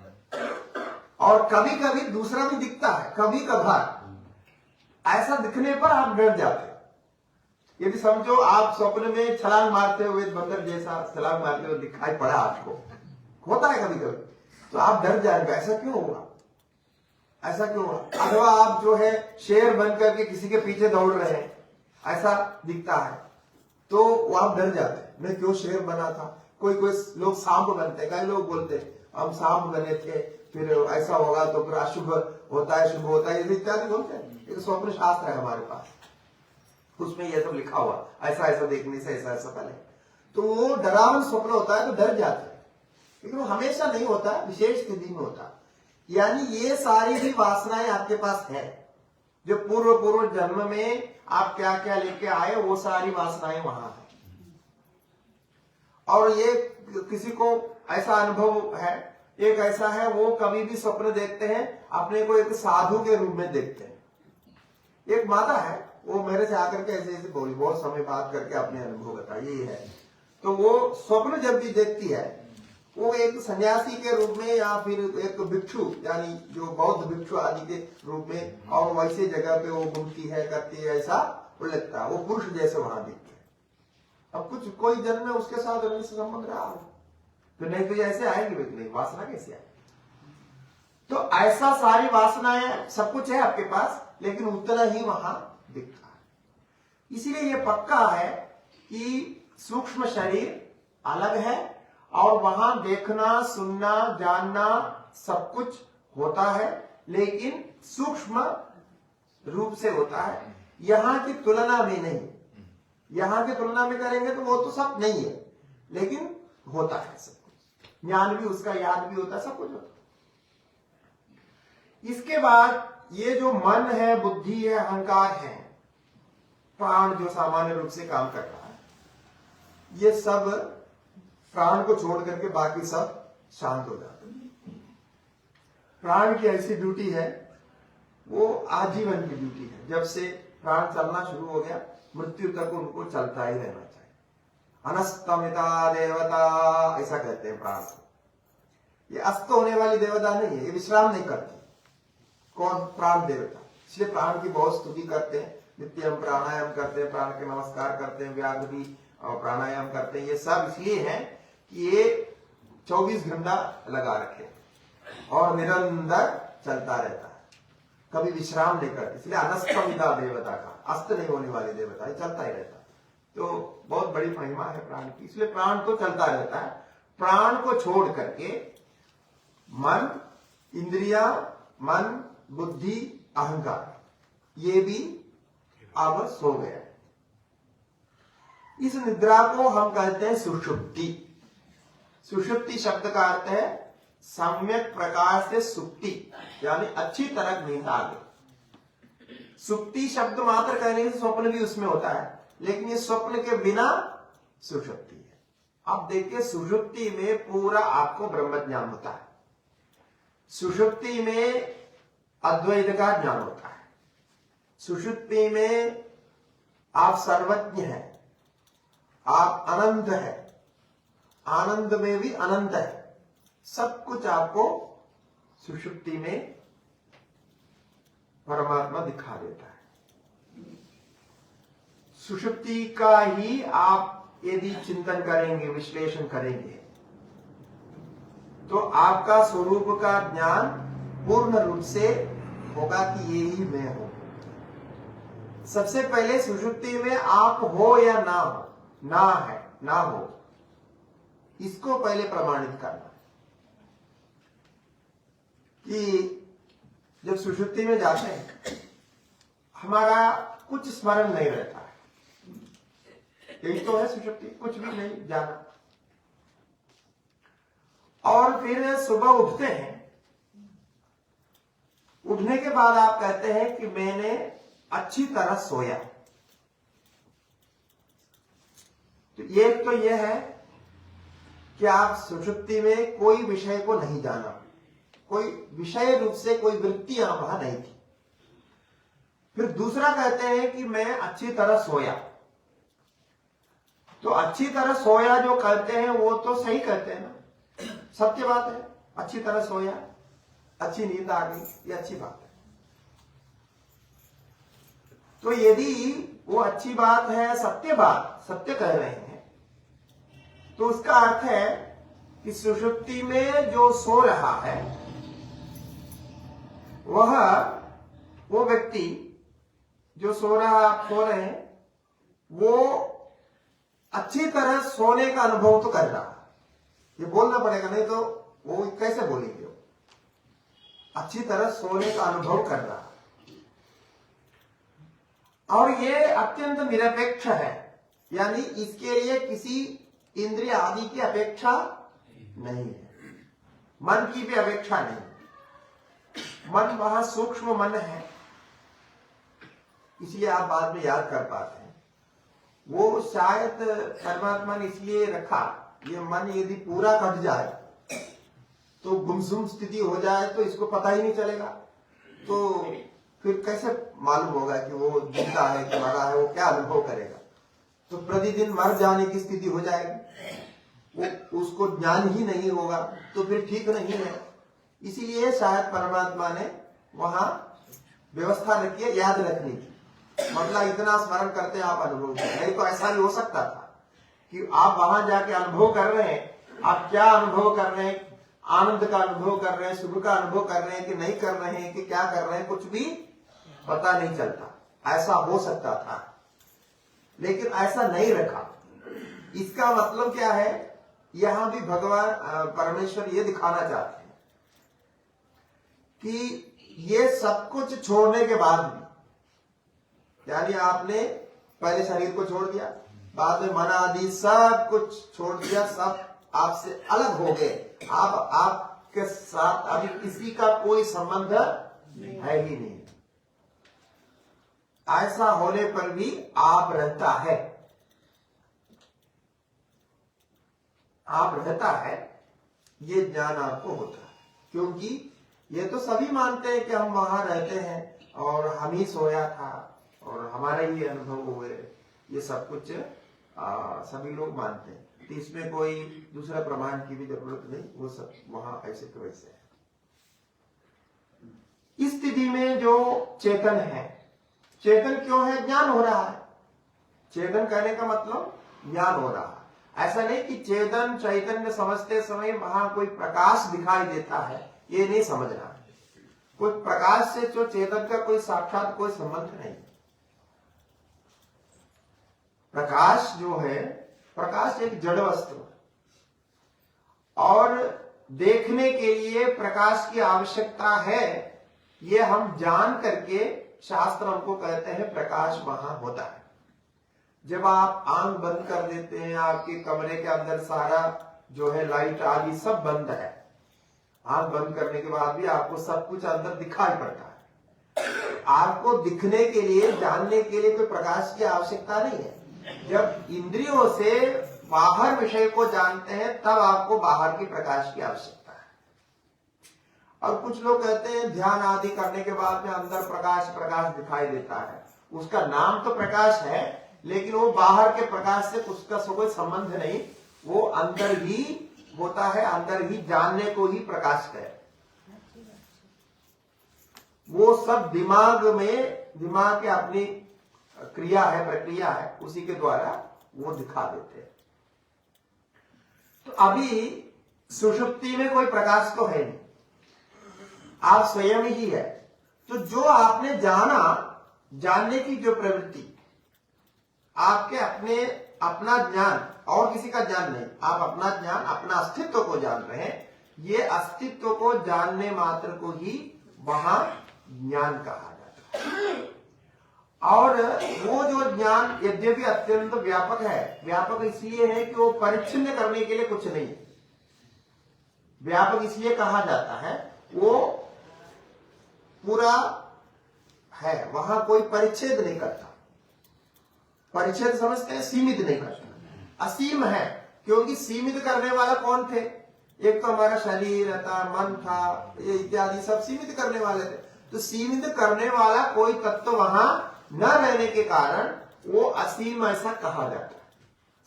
और कभी कभी दूसरा भी दिखता है, कभी कभार ऐसा दिखने पर आप डर जाते। यदि समझो आप स्वप्न में छलांग मारते हुए बंदर जैसा छलांग मारते हुए दिखाई पड़ा आपको, होता है कभी कभी, तो आप डर जाएंगे, ऐसा क्यों हुआ, ऐसा क्यों हुआ। अथवा आप जो है शेर बन करके किसी के पीछे दौड़ रहे हैं, ऐसा दिखता है, तो वो आप डर जाते, मैं क्यों शेर बना था। कोई कोई लोग सांप बनते, कई लोग बोलते हम सांप बने थे, फिर ऐसा होगा तो फिर अशुभ होता है, शुभ होता है, इत्यादि बोलते हैं। एक स्वप्न शास्त्र है हमारे पास, उसमें यह सब लिखा हुआ, ऐसा ऐसा देखने से ऐसा ऐसा पहले। तो वो डरावन स्वप्न होता है तो डर जाते हैं, लेकिन वो हमेशा नहीं होता, विशेष स्थिति में होता। यानी ये सारी भी वासनाएं आपके पास है, जो पूर्व पूर्व जन्म में आप क्या क्या लेके आए, वो सारी वासनाएं वहां है। और ये किसी को ऐसा अनुभव है, एक ऐसा है वो कभी भी स्वप्न देखते हैं अपने को एक साधु के रूप में देखते हैं। एक माता है, वो मेरे से आकर के ऐसे ऐसे बोली, बहुत समय बात करके अपने अनुभव बताया, ये है। तो वो स्वप्न जब भी देखती है, वो एक सन्यासी के रूप में या फिर एक भिक्षु, यानी जो बौद्ध भिक्षु आदि के रूप में, और वैसे जगह पे वो घूमती है, करती है, ऐसा वो लगता है, वो पुरुष जैसे वहां दिखते हैं। अब कुछ कोई जन्म में उसके साथ से संबंध रहा हो, तो नहीं तो ऐसे आएंगे भी नहीं, वासना कैसे आएगी। तो ऐसा सारी वासनाएं सब कुछ है आपके पास, लेकिन उतना ही वहां दिखता है। इसीलिए यह पक्का है कि सूक्ष्म शरीर अलग है, और वहां देखना सुनना जानना सब कुछ होता है, लेकिन सूक्ष्म रूप से होता है, यहां की तुलना में नहीं। यहां की तुलना में करेंगे तो वो तो सब नहीं है, लेकिन होता है सब कुछ, ज्ञान भी उसका, याद भी होता है, सब कुछ होता है। इसके बाद ये जो मन है, बुद्धि है, अहंकार है, प्राण जो सामान्य रूप से काम कर रहा है, ये सब प्राण को छोड़ करके बाकी सब शांत हो जाते हैं। प्राण की ऐसी ड्यूटी है, वो आजीवन की ड्यूटी है। जब से प्राण चलना शुरू हो गया, मृत्यु तक उनको चलता ही रहना चाहिए। अनस्तमिता देवता ऐसा कहते हैं प्राण को। ये अस्त होने वाली देवता नहीं है, ये विश्राम नहीं करती। कौन? प्राण देवता। इसलिए प्राण की बहुत स्तुति करते हैं, नित्य हम प्राणायाम करते हैं, प्राण के नमस्कार करते हैं, व्याघ्र भी और प्राणायाम करते हैं। ये सब इसलिए है कि ये 24 घंटा लगा रखे और निरंतर चलता रहता है, कभी विश्राम नहीं करती। इसलिए अनस्तमिता देवता का, अस्त नहीं होने वाली देवता, ये चलता ही रहता है। तो बहुत बड़ी महिमा है प्राण की, इसलिए प्राण तो चलता रहता है। प्राण को छोड़ करके मन, इंद्रिया, मन, बुद्धि, अहंकार, ये भी अब सो गया। इस निद्रा को हम कहते हैं सुषुप्ति। सुषुप्ति शब्द का अर्थ है सम्यक प्रकार से सुप्ति, यानी अच्छी तरह नींद आ गई। सुप्ति शब्द मात्र कहने से स्वप्न भी उसमें होता है, लेकिन ये स्वप्न के बिना सुषुप्ति है। अब देखिए, सुषुप्ति में पूरा आपको ब्रह्म ज्ञान होता है, सुषुप्ति में अद्वैत का ज्ञान होता है, सुषुप्ति में आप सर्वज्ञ हैं, आप अनंत है, आनंद में भी अनंत है, सब कुछ आपको सुषुप्ति में परमात्मा दिखा देता है। सुषुप्ति का ही आप यदि चिंतन करेंगे, विश्लेषण करेंगे, तो आपका स्वरूप का ज्ञान पूर्ण रूप से होगा कि ये ही मैं हूं। सबसे पहले सुषुप्ति में आप हो या ना हो, ना है ना हो, इसको पहले प्रमाणित करना कि जब सुषुप्ति में जाते हैं हमारा कुछ स्मरण नहीं रहता है, यही तो है सुषुप्ति, कुछ भी नहीं जाना। और फिर सुबह उठते हैं, उठने के बाद आप कहते हैं कि मैंने अच्छी तरह सोया। तो ये है कि आप सुषुप्ति में कोई विषय को नहीं जाना, कोई विषय रूप से कोई वृत्तियां वहां नहीं थी। फिर दूसरा कहते हैं कि मैं अच्छी तरह सोया। तो अच्छी तरह सोया जो कहते हैं वो तो सही कहते हैं ना, सत्य बात है, अच्छी तरह सोया, अच्छी नींद आ गई, ये अच्छी बात है। तो यदि वो अच्छी बात है, सत्य बात, सत्य कह रहे हैं, तो उसका अर्थ है कि सुषुप्ति में जो सो रहा है वो व्यक्ति जो सो रहे हैं वो अच्छी तरह सोने का अनुभव तो कर रहा है। ये बोलना पड़ेगा, नहीं तो वो कैसे बोलेंगे। अच्छी तरह सोने का अनुभव कर रहा है और ये अत्यंत निरपेक्ष है, यानी इसके लिए किसी इंद्रिय आदि की अपेक्षा नहीं है, मन की भी अपेक्षा नहीं। मन वहां सूक्ष्म मन है, इसलिए आप बाद में याद कर पाते हैं। वो शायद परमात्मा ने इसलिए रखा, ये मन यदि पूरा कट जाए तो गुमसुम स्थिति हो जाए तो इसको पता ही नहीं चलेगा, तो फिर कैसे मालूम होगा कि वो जिंदा है कि मरा है, वो क्या अनुभव करेगा। तो प्रतिदिन मर जाने की स्थिति हो जाएगी, वो उसको ज्ञान ही नहीं होगा, तो फिर ठीक नहीं है। इसीलिए शायद परमात्मा ने वहां व्यवस्था रखी है याद रखने की, मतलब इतना स्मरण करते हैं आप अनुभव करें। नहीं तो ऐसा भी हो सकता था कि आप वहां जाके अनुभव कर रहे हैं, आप क्या अनुभव कर रहे हैं, आनंद का अनुभव कर रहे हैं, सुख का अनुभव कर रहे हैं कि नहीं कर रहे हैं, कि क्या कर रहे हैं, कुछ भी पता नहीं चलता। ऐसा हो सकता था, लेकिन ऐसा नहीं रखा। इसका मतलब क्या है, यहां भी भगवान परमेश्वर ये दिखाना चाहते हैं कि ये सब कुछ छोड़ने के बाद भी, यानी आपने पहले शरीर को छोड़ दिया, बाद में मन आदि सब कुछ छोड़ दिया, सब आपसे अलग हो गए, आपके साथ अभी किसी का कोई संबंध है ही नहीं। ऐसा होने पर भी आप रहता है, आप रहता है, ये ज्ञान आपको होता है। क्योंकि ये तो सभी मानते हैं कि हम वहां रहते हैं और हम ही सोया था और हमारे ही अनुभव हुए, ये सब कुछ सभी लोग मानते हैं। तो इसमें कोई दूसरा प्रमाण की भी जरूरत नहीं, वो सब वहां ऐसे तो वैसे है। इस स्थिति में जो चेतन है, चेतन क्यों है? ज्ञान हो रहा है। चेतन कहने का मतलब ज्ञान हो रहा है। ऐसा नहीं कि चेतन चैतन्य समझते समय वहां कोई प्रकाश दिखाई देता है, ये नहीं समझना। कोई प्रकाश से जो चेतन का कोई साक्षात कोई संबंध नहीं। प्रकाश जो है, प्रकाश एक जड़ वस्तु और देखने के लिए प्रकाश की आवश्यकता है, ये हम जान करके शास्त्र हमको कहते हैं प्रकाश वहां होता है। जब आप आंख बंद कर देते हैं, आपके कमरे के अंदर सारा जो है लाइट आदि सब बंद है, आंख बंद करने के बाद भी आपको सब कुछ अंदर दिखाई पड़ता है। आपको दिखने के लिए, जानने के लिए कोई प्रकाश की आवश्यकता नहीं है। जब इंद्रियों से बाहर विषय को जानते हैं तब आपको बाहर की प्रकाश की आवश्यकता है। और कुछ लोग कहते हैं ध्यान आदि करने के बाद में अंदर प्रकाश प्रकाश दिखाई देता है। उसका नाम तो प्रकाश है, लेकिन वो बाहर के प्रकाश से उसका कोई संबंध नहीं, वो अंदर ही होता है, अंदर ही जानने को ही प्रकाश है। वो सब दिमाग में, दिमाग के अपनी क्रिया है, प्रक्रिया है, उसी के द्वारा वो दिखा देते हैं। तो अभी सुषुप्ति में कोई प्रकाश तो है नहीं, आप स्वयं ही है। तो जो आपने जाना, जानने की जो प्रवृत्ति, आपके अपना ज्ञान और किसी का ज्ञान नहीं, आप अपना ज्ञान, अपना अस्तित्व को जान रहे हैं। ये अस्तित्व को जानने मात्र को ही वहां ज्ञान कहा जाता है। और वो जो ज्ञान यद्यपि अत्यंत व्यापक है, व्यापक इसलिए है कि वो परिच्छिन्न करने के लिए कुछ नहीं है। व्यापक इसलिए कहा जाता है, वो पूरा है, वहां कोई परिच्छेद नहीं करता। परिच्छेद समझते हैं, सीमित नहीं करता, असीम है। क्योंकि सीमित करने वाला कौन थे? एक तो हमारा शरीर था, मन था, ये इत्यादि सब सीमित करने वाले थे। तो सीमित करने वाला कोई तत्व वहां न रहने के कारण वो असीम ऐसा कहा जाता है।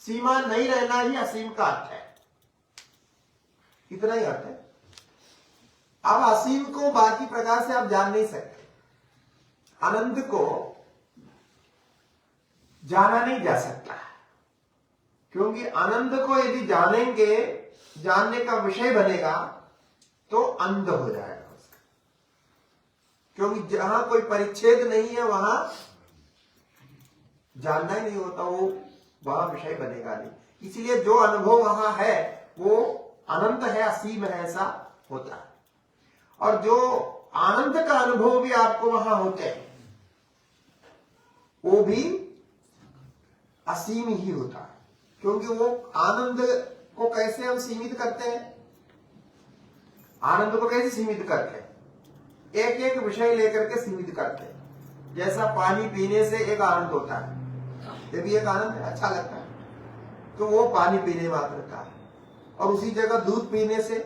सीमा नहीं रहना ही असीम का अर्थ है, इतना ही अर्थ है। अब असीम को बाकी प्रकार से आप जान नहीं सकते। अनंत को जाना नहीं जा सकता, क्योंकि अनंत को यदि जानेंगे, जानने का विषय बनेगा तो अंध हो जाएगा उसका। क्योंकि जहां कोई परिच्छेद नहीं है वहां जानना ही नहीं होता, वो वहां विषय बनेगा नहीं। इसलिए जो अनुभव वहां है वो अनंत है, असीम है, ऐसा होता है। और जो आनंद का अनुभव भी आपको वहां होते हैं वो भी असीम ही होता है। क्योंकि वो आनंद को कैसे हम सीमित करते हैं? आनंद को कैसे सीमित करते हैं? एक एक विषय लेकर के सीमित करते हैं। जैसा पानी पीने से एक आनंद होता है, ये भी एक आनंद है, अच्छा लगता है, तो वो पानी पीने मात्र का है। और उसी जगह दूध पीने से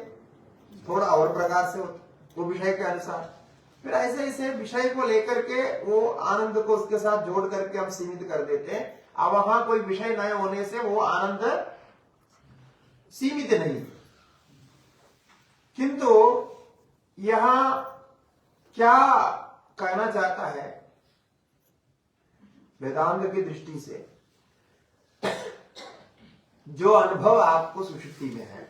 थोड़ा और प्रकार से होता, वो विषय के अनुसार। फिर ऐसे ऐसे विषय को लेकर के वो आनंद को उसके साथ जोड़ करके हम सीमित कर देते हैं। अब वहां कोई विषय न होने से वो आनंद सीमित नहीं। किंतु यहां क्या कहना चाहता है वेदांत की दृष्टि से, जो अनुभव आपको सुषुप्ति में है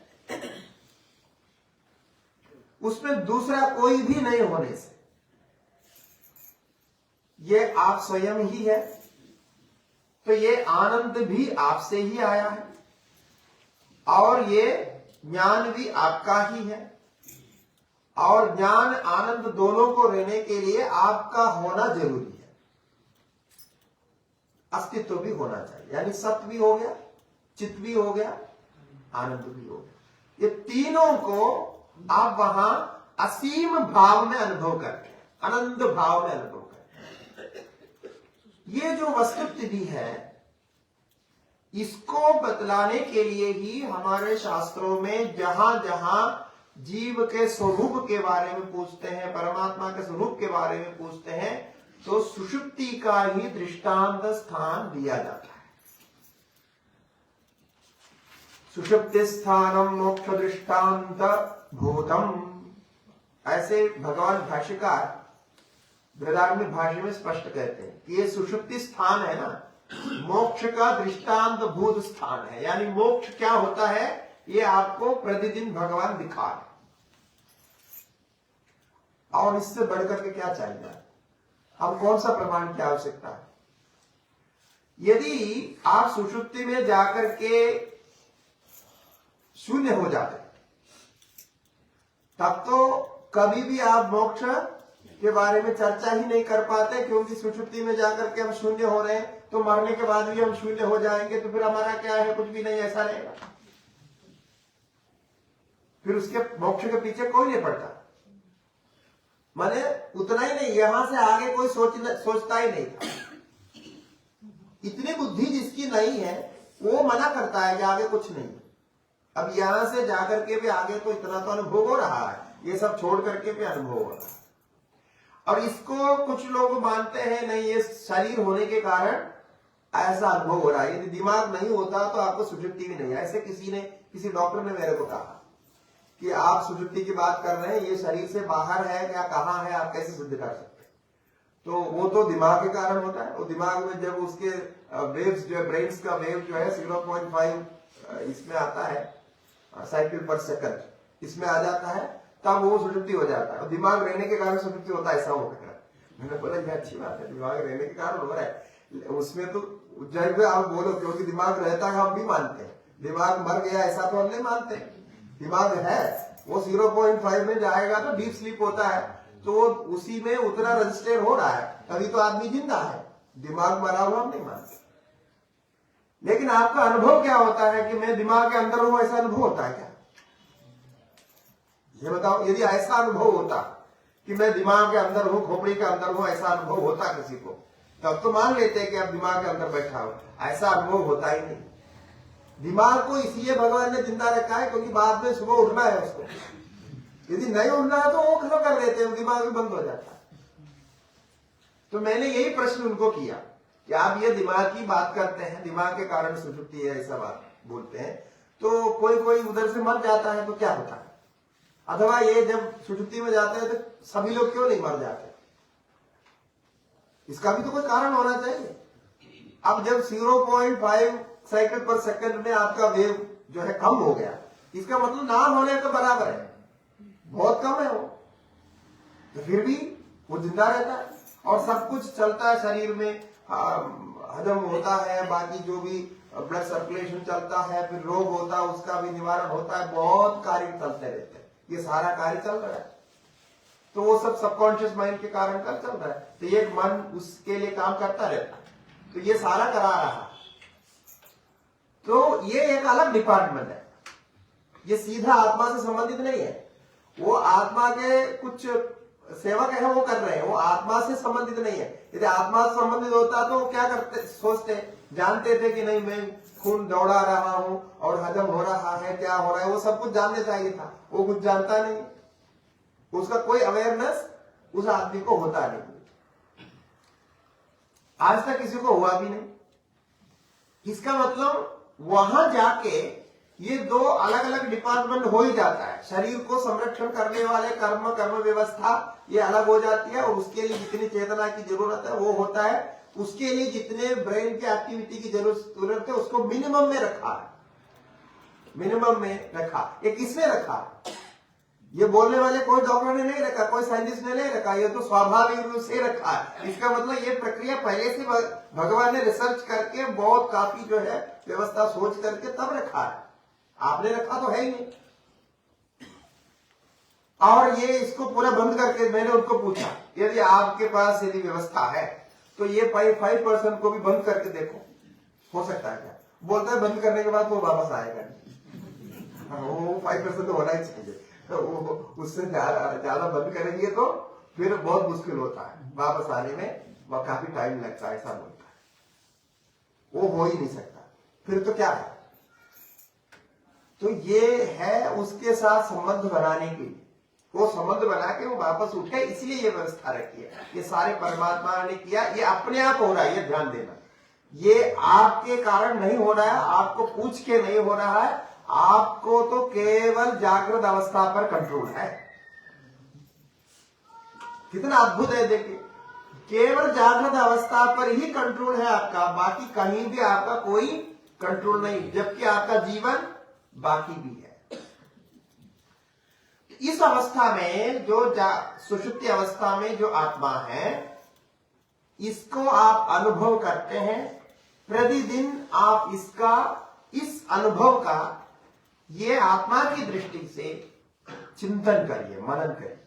उसमें दूसरा कोई भी नहीं होने से ये आप स्वयं ही है, तो ये आनंद भी आपसे ही आया है और ये ज्ञान भी आपका ही है। और ज्ञान आनंद दोनों को रहने के लिए आपका होना जरूरी है, अस्तित्व भी होना चाहिए। यानी सत्व भी हो गया, चित्त भी हो गया, आनंद भी हो गया। ये तीनों को आप वहां असीम भाव में अनुभव करते हैं, आनंद भाव में अनुभव करते हैं। ये जो वस्तुस्थिति है इसको बतलाने के लिए ही हमारे शास्त्रों में जहां जहां जीव के स्वरूप के बारे में पूछते हैं, परमात्मा के स्वरूप के बारे में पूछते हैं, तो सुषुप्ति का ही दृष्टांत स्थान दिया जाता है। सुषुप्ति स्थानम मोक्ष दृष्टांत भूतम, ऐसे भगवान भाष्यकार बृहदारण्यक भाष्य में स्पष्ट कहते हैं कि ये सुषुप्ति स्थान है ना, मोक्ष का दृष्टांत भूत स्थान है। यानी मोक्ष क्या होता है ये आपको प्रतिदिन भगवान दिखा रहे। और इससे बढ़कर के क्या चाहिए? अब कौन सा प्रमाण की आवश्यकता है? यदि आप सुषुप्ति में जाकर के शून्य हो जाते तब तो कभी भी आप मोक्ष के बारे में चर्चा ही नहीं कर पाते, क्योंकि सुषुप्ति में जाकर के हम शून्य हो रहे हैं तो मरने के बाद भी हम शून्य हो जाएंगे, तो फिर हमारा क्या है? कुछ भी नहीं, ऐसा रहेगा। फिर उसके मोक्ष के पीछे कोई नहीं पड़ता। माने उतना ही नहीं, यहां से आगे कोई सोचता ही नहीं था। इतनी बुद्धि जिसकी नहीं है वो मना करता है कि आगे कुछ नहीं। अब यहां से जाकर के भी आगे तो इतना तो अनुभव हो रहा है, ये सब छोड़ करके भी अनुभव हो रहा है। और इसको कुछ लोग मानते हैं नहीं, ये शरीर होने के कारण ऐसा अनुभव हो रहा है, यदि दिमाग नहीं होता तो आपको सुषुप्ति भी नहीं है। ऐसे किसी डॉक्टर ने मेरे को कहा कि आप सुषुप्ति की बात कर रहे हैं, ये शरीर से बाहर है क्या, कहाँ है, आप कैसे सिद्ध कर सकते हैं? तो वो तो दिमाग के कारण होता है। वो दिमाग में जब उसके वेव्स जो है, ब्रेन्स का वेव जो है 0.5 इसमें आता है साइकिल पर सेकंड, इसमें आ जाता है, तब वो सुषुप्ति हो जाता है। और दिमाग रहने के कारण सुषुप्ति होता है, ऐसा हो रहा है। मैंने बोला ये अच्छी बात है, दिमाग रहने के कारण हो रहा है। उसमें तो जब आप बोलो क्योंकि दिमाग रहता है हम भी मानते हैं, दिमाग मर गया ऐसा तो हम नहीं मानते। दिमाग है, वो 0.5 में जाएगा तो डीप स्लीप होता है, तो उसी में उतना रजिस्टर हो रहा है, तभी तो आदमी जिंदा है। दिमाग मरा हुआ हम नहीं मानते। लेकिन आपका अनुभव क्या होता है कि मैं दिमाग के अंदर हूं, ऐसा अनुभव होता है क्या? ये बताओ, यदि ऐसा अनुभव होता कि मैं दिमाग के अंदर हूं, खोपड़ी के अंदर हूं, ऐसा अनुभव होता किसी को, तब तो मान लेते हैं कि आप दिमाग के अंदर बैठा हो। ऐसा अनुभव होता ही नहीं। दिमाग को इसलिए भगवान ने जिंदा रखा है क्योंकि बाद में सुबह उठना है उसको। यदि नहीं उठना है तो वो खत्म कर देते हैं, दिमाग भी बंद हो जाता है। तो मैंने यही प्रश्न उनको किया कि आप ये दिमाग की बात करते हैं, दिमाग के कारण सुषुप्ति है ऐसा बात बोलते हैं, तो कोई उधर से मर जाता है तो क्या होता है? अथवा ये जब सुषुप्ति में जाते हैं तो सभी लोग क्यों नहीं मर जाते? इसका भी तो कोई कारण होना चाहिए। अब जब 0.5 साइकिल पर सेकंड में आपका वेव जो है कम हो गया, इसका मतलब ना होने के बराबर है, बहुत कम है वो, तो फिर भी वो जिंदा रहता है और सब कुछ चलता है शरीर में, हजम होता है, बाकी जो भी ब्लड सर्कुलेशन चलता है, फिर रोग होता है उसका भी निवारण होता है, बहुत कार्य चलते रहते हैं। ये सारा कार्य चल रहा है, तो वो सब सबकॉन्शियस माइंड के कारण कल चल रहा है। तो एक मन उसके लिए काम करता रहता है, तो ये सारा करा रहा। तो ये एक अलग डिपार्टमेंट है, ये सीधा आत्मा से संबंधित नहीं है। वो आत्मा के कुछ सेवक है वो कर रहे हैं, वो आत्मा से संबंधित नहीं है। यदि आत्मा से संबंधित होता तो क्या करते, सोचते, जानते थे कि नहीं मैं खून दौड़ा रहा हूं और हजम हो रहा है, क्या हो रहा है, वो सब कुछ जानने चाहिए था। वो कुछ जानता नहीं, उसका कोई अवेयरनेस उस आदमी को होता नहीं, आज तक किसी को हुआ भी नहीं। इसका मतलब वहां जाके ये दो अलग अलग डिपार्टमेंट हो ही जाता है। शरीर को संरक्षण करने वाले कर्म व्यवस्था ये अलग हो जाती है, और उसके लिए जितनी चेतना की जरूरत है वो होता है। उसके लिए जितने ब्रेन की एक्टिविटी की जरूरत है उसको मिनिमम में रखा है, मिनिमम में रखा। ये किसने रखा? ये बोलने वाले कोई डॉक्टर ने नहीं रखा, कोई साइंटिस्ट ने नहीं रखा, ये तो स्वाभाविक रूप से रखा है। इसका मतलब ये प्रक्रिया पहले से भगवान ने रिसर्च करके बहुत काफी जो है व्यवस्था सोच करके तब रखा है, आपने रखा तो है ही नहीं। और ये इसको पूरा बंद करके मैंने उनको पूछा यदि आपके पास यदि व्यवस्था है तो ये 5% को भी बंद करके देखो, हो सकता है क्या? बोलता है बंद करने के बाद वो वापस आएगा नहीं, वो 5% तो होना ही चाहिए। तो उससे ज्यादा बंद करेंगे तो फिर बहुत मुश्किल होता है, वापस आने में वह काफी टाइम लगता है, ऐसा बोलता है। वो हो ही नहीं सकता, फिर तो क्या है? तो ये है उसके साथ संबंध बनाने के लिए, वो संबंध बना के वो वापस उठे, इसलिए ये व्यवस्था रखी है। ये सारे परमात्मा ने किया, ये अपने आप हो रहा है, ये ध्यान देना। ये आपके कारण नहीं हो रहा है, आपको पूछ के नहीं हो रहा है, आपको तो केवल जागृत अवस्था पर कंट्रोल है। कितना अद्भुत है देखिए, केवल जागृत अवस्था पर ही कंट्रोल है आपका, बाकी कहीं भी आपका कोई कंट्रोल नहीं, जबकि आपका जीवन बाकी भी है। इस अवस्था में जो सुषुप्ति अवस्था में जो आत्मा है, इसको आप अनुभव करते हैं प्रतिदिन। आप इसका, इस अनुभव का ये आत्मा की दृष्टि से चिंतन करिए, मनन करिए।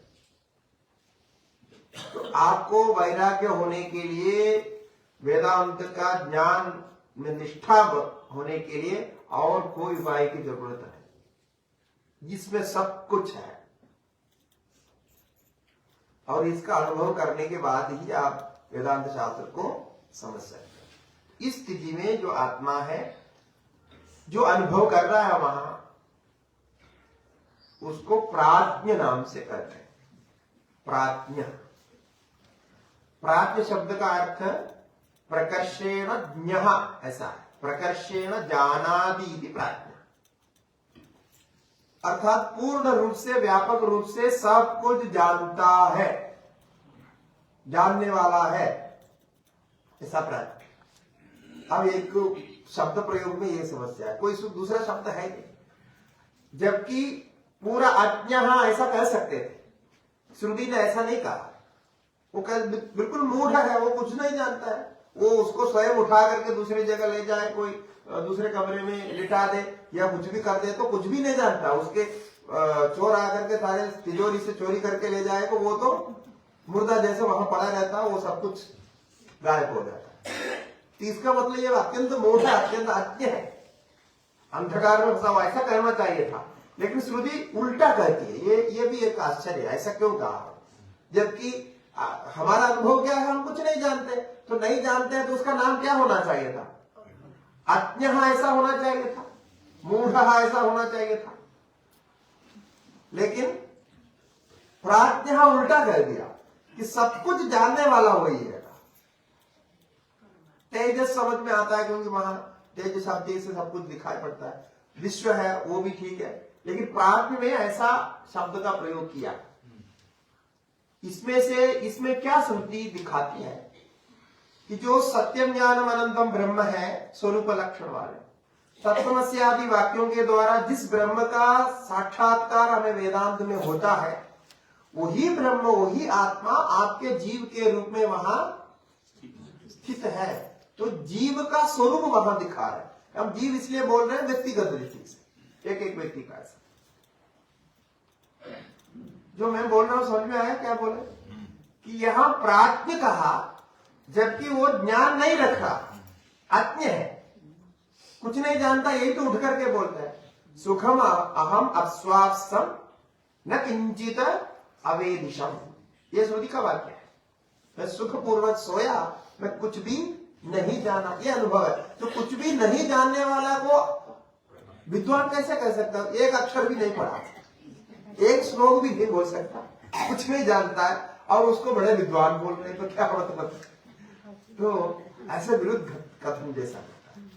तो आपको वैराग्य होने के लिए, वेदांत का ज्ञान में निष्ठा होने के लिए और कोई उपाय की जरूरत नहीं, जिसमें सब कुछ है। और इसका अनुभव करने के बाद ही आप वेदांत शास्त्र को समझ सकते हैं। इस स्थिति में जो आत्मा है, जो अनुभव कर रहा है वहां, उसको प्राज्ञ नाम से कहते हैं। प्राज्ञ, प्राज्ञ शब्द का अर्थ प्रकर्षेण ज्ञः ऐसा है। प्रकर्षेण जानादि प्राज्ञ, अर्थात पूर्ण रूप से, व्यापक रूप से सब कुछ जानता है, जानने वाला है, ऐसा प्राज्ञ। अब एक शब्द प्रयोग में यह समस्या है, कोई दूसरा शब्द है नहीं, जबकि पूरा अज्ञ ऐसा कह सकते थे, श्रुति ने ऐसा नहीं कहा। वो बिल्कुल मूढ़ है, वो कुछ नहीं जानता है, वो उसको स्वयं उठा करके दूसरी जगह ले जाए, कोई दूसरे कमरे में लिटा दे या कुछ भी कर दे तो कुछ भी नहीं जानता। उसके चोर आकर के सारे तिजोरी से चोरी करके ले जाए तो वो तो मुर्दा जैसे वहां पड़ा रहता है, वो सब कुछ गायब हो जाता है। तो इसका मतलब ये अत्यंत मूढ़ है, अत्यंत अज्ञ है, अंधकार में फंसा हुआ, ऐसा कहना चाहिए था। लेकिन श्रुति उल्टा कहती है। ये भी एक आश्चर्य है, ऐसा क्यों कहा? जबकि हमारा अनुभव क्या है, हम कुछ नहीं जानते। तो नहीं जानते हैं तो उसका नाम क्या होना चाहिए था? अज्ञ ऐसा होना चाहिए था, मूढ़ ऐसा होना चाहिए था। लेकिन प्राज्ञ उल्टा कर दिया कि सब कुछ जानने वाला वही है। तेजस समझ में आता है क्योंकि वहां तेज शब्द से सब कुछ दिखाई पड़ता है। विश्व है वो भी ठीक है, लेकिन प्राज्ञ में ऐसा शब्द का प्रयोग किया। इसमें क्या श्रुति दिखाती है कि जो सत्यम ज्ञानम अनंतम ब्रह्म है, स्वरूप लक्षण वाले तत्वमसि आदि वाक्यों के द्वारा जिस ब्रह्म का साक्षात्कार हमें वेदांत में होता है, वही ब्रह्म, वही आत्मा आपके जीव के रूप में वहां स्थित है। तो जीव का स्वरूप वहां दिखा रहे हैं। हम जीव इसलिए बोल रहे हैं व्यक्तिगत दृष्टि से, एक एक व्यक्ति का। ऐसा जो मैं बोल रहा हूं समझ में आया? क्या बोले कि यहां प्राज्ञ कहा, जबकि वो ज्ञान नहीं रख रहा, अज्ञ है, कुछ नहीं जानता, यही तो उठ करके बोलता है सुखम अहम अस्वाप्सम न किंचित अवेदिशम। ये श्रुति का वाक्य है। मैं सुखपूर्वक सोया, मैं कुछ भी नहीं जाना, ये अनुभव है। तो कुछ भी नहीं जानने वाला को विद्वान कैसे कह सकता? एक अक्षर भी नहीं पढ़ा, एक श्लोक भी नहीं बोल सकता, कुछ नहीं जानता है और उसको बड़े विद्वान बोल रहे हैं, तो क्या मतलब? तो ऐसे विरुद्ध कथन जैसा होता है।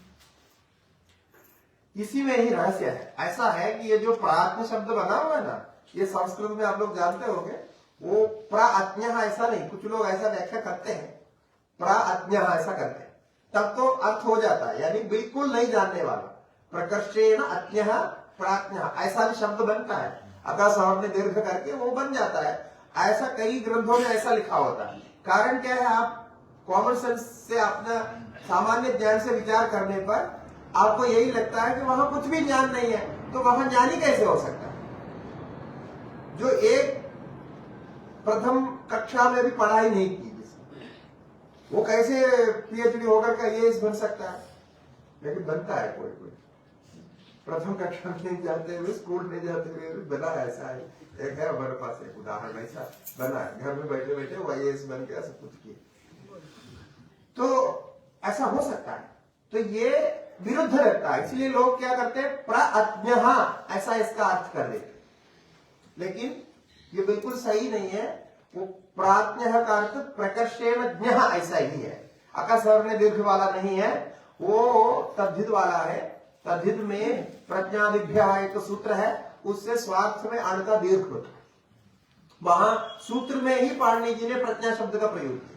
इसी में ही रहस्य है। ऐसा है कि ये जो प्राज्ञ शब्द बना हुआ है ना, ये संस्कृत में आप लोग जानते होंगे, वो प्राज्ञ ऐसा नहीं, कुछ लोग ऐसा व्याख्या करते हैं, प्राज्ञ ऐसा करते हैं, तब तो अर्थ हो जाता है, यानी बिल्कुल नहीं जानने वाला। प्रकर्षेण अज्ञ प्राज्ञ ऐसा भी शब्द बनता है, आकाश ने दीर्घ करके वो बन जाता है। ऐसा कई ग्रंथों में ऐसा लिखा होता है। कारण क्या है? आप कॉमन सेंस से, अपना सामान्य ज्ञान से विचार करने पर आपको यही लगता है कि वहां कुछ भी ज्ञान नहीं है, तो वहां ज्ञानी कैसे हो सकता है? जो एक प्रथम कक्षा में भी पढ़ाई नहीं की, वो कैसे पीएचडी होकर का आईएएस बन सकता है? लेकिन बनता है कोई कोई। प्रथम कक्षा में नहीं जाते हुए, स्कूल नहीं जाते हुए बना है। ऐसा है, एक है हमारे पास एक उदाहरण ऐसा बना है, घर में बैठे बैठे वो आईएएस बन गया, सब कुछ किया। तो ऐसा हो सकता है। तो ये विरुद्ध लगता है, इसलिए लोग क्या करते हैं, प्राज्ञ ऐसा इसका अर्थ कर देते, लेकिन ये बिल्कुल सही नहीं है। वो प्राज्ञ का अर्थ प्रकर्षेण ज्ञ ऐसा ही है। आकाश ने दीर्घ वाला नहीं है, वो तद्धित वाला है। तद्धित में प्रज्ञादिभ्य एक सूत्र है, उससे स्वार्थ में अण का दीर्घ होता है। वहां सूत्र में ही पाणिनि जी ने प्रज्ञा शब्द का प्रयोग किया।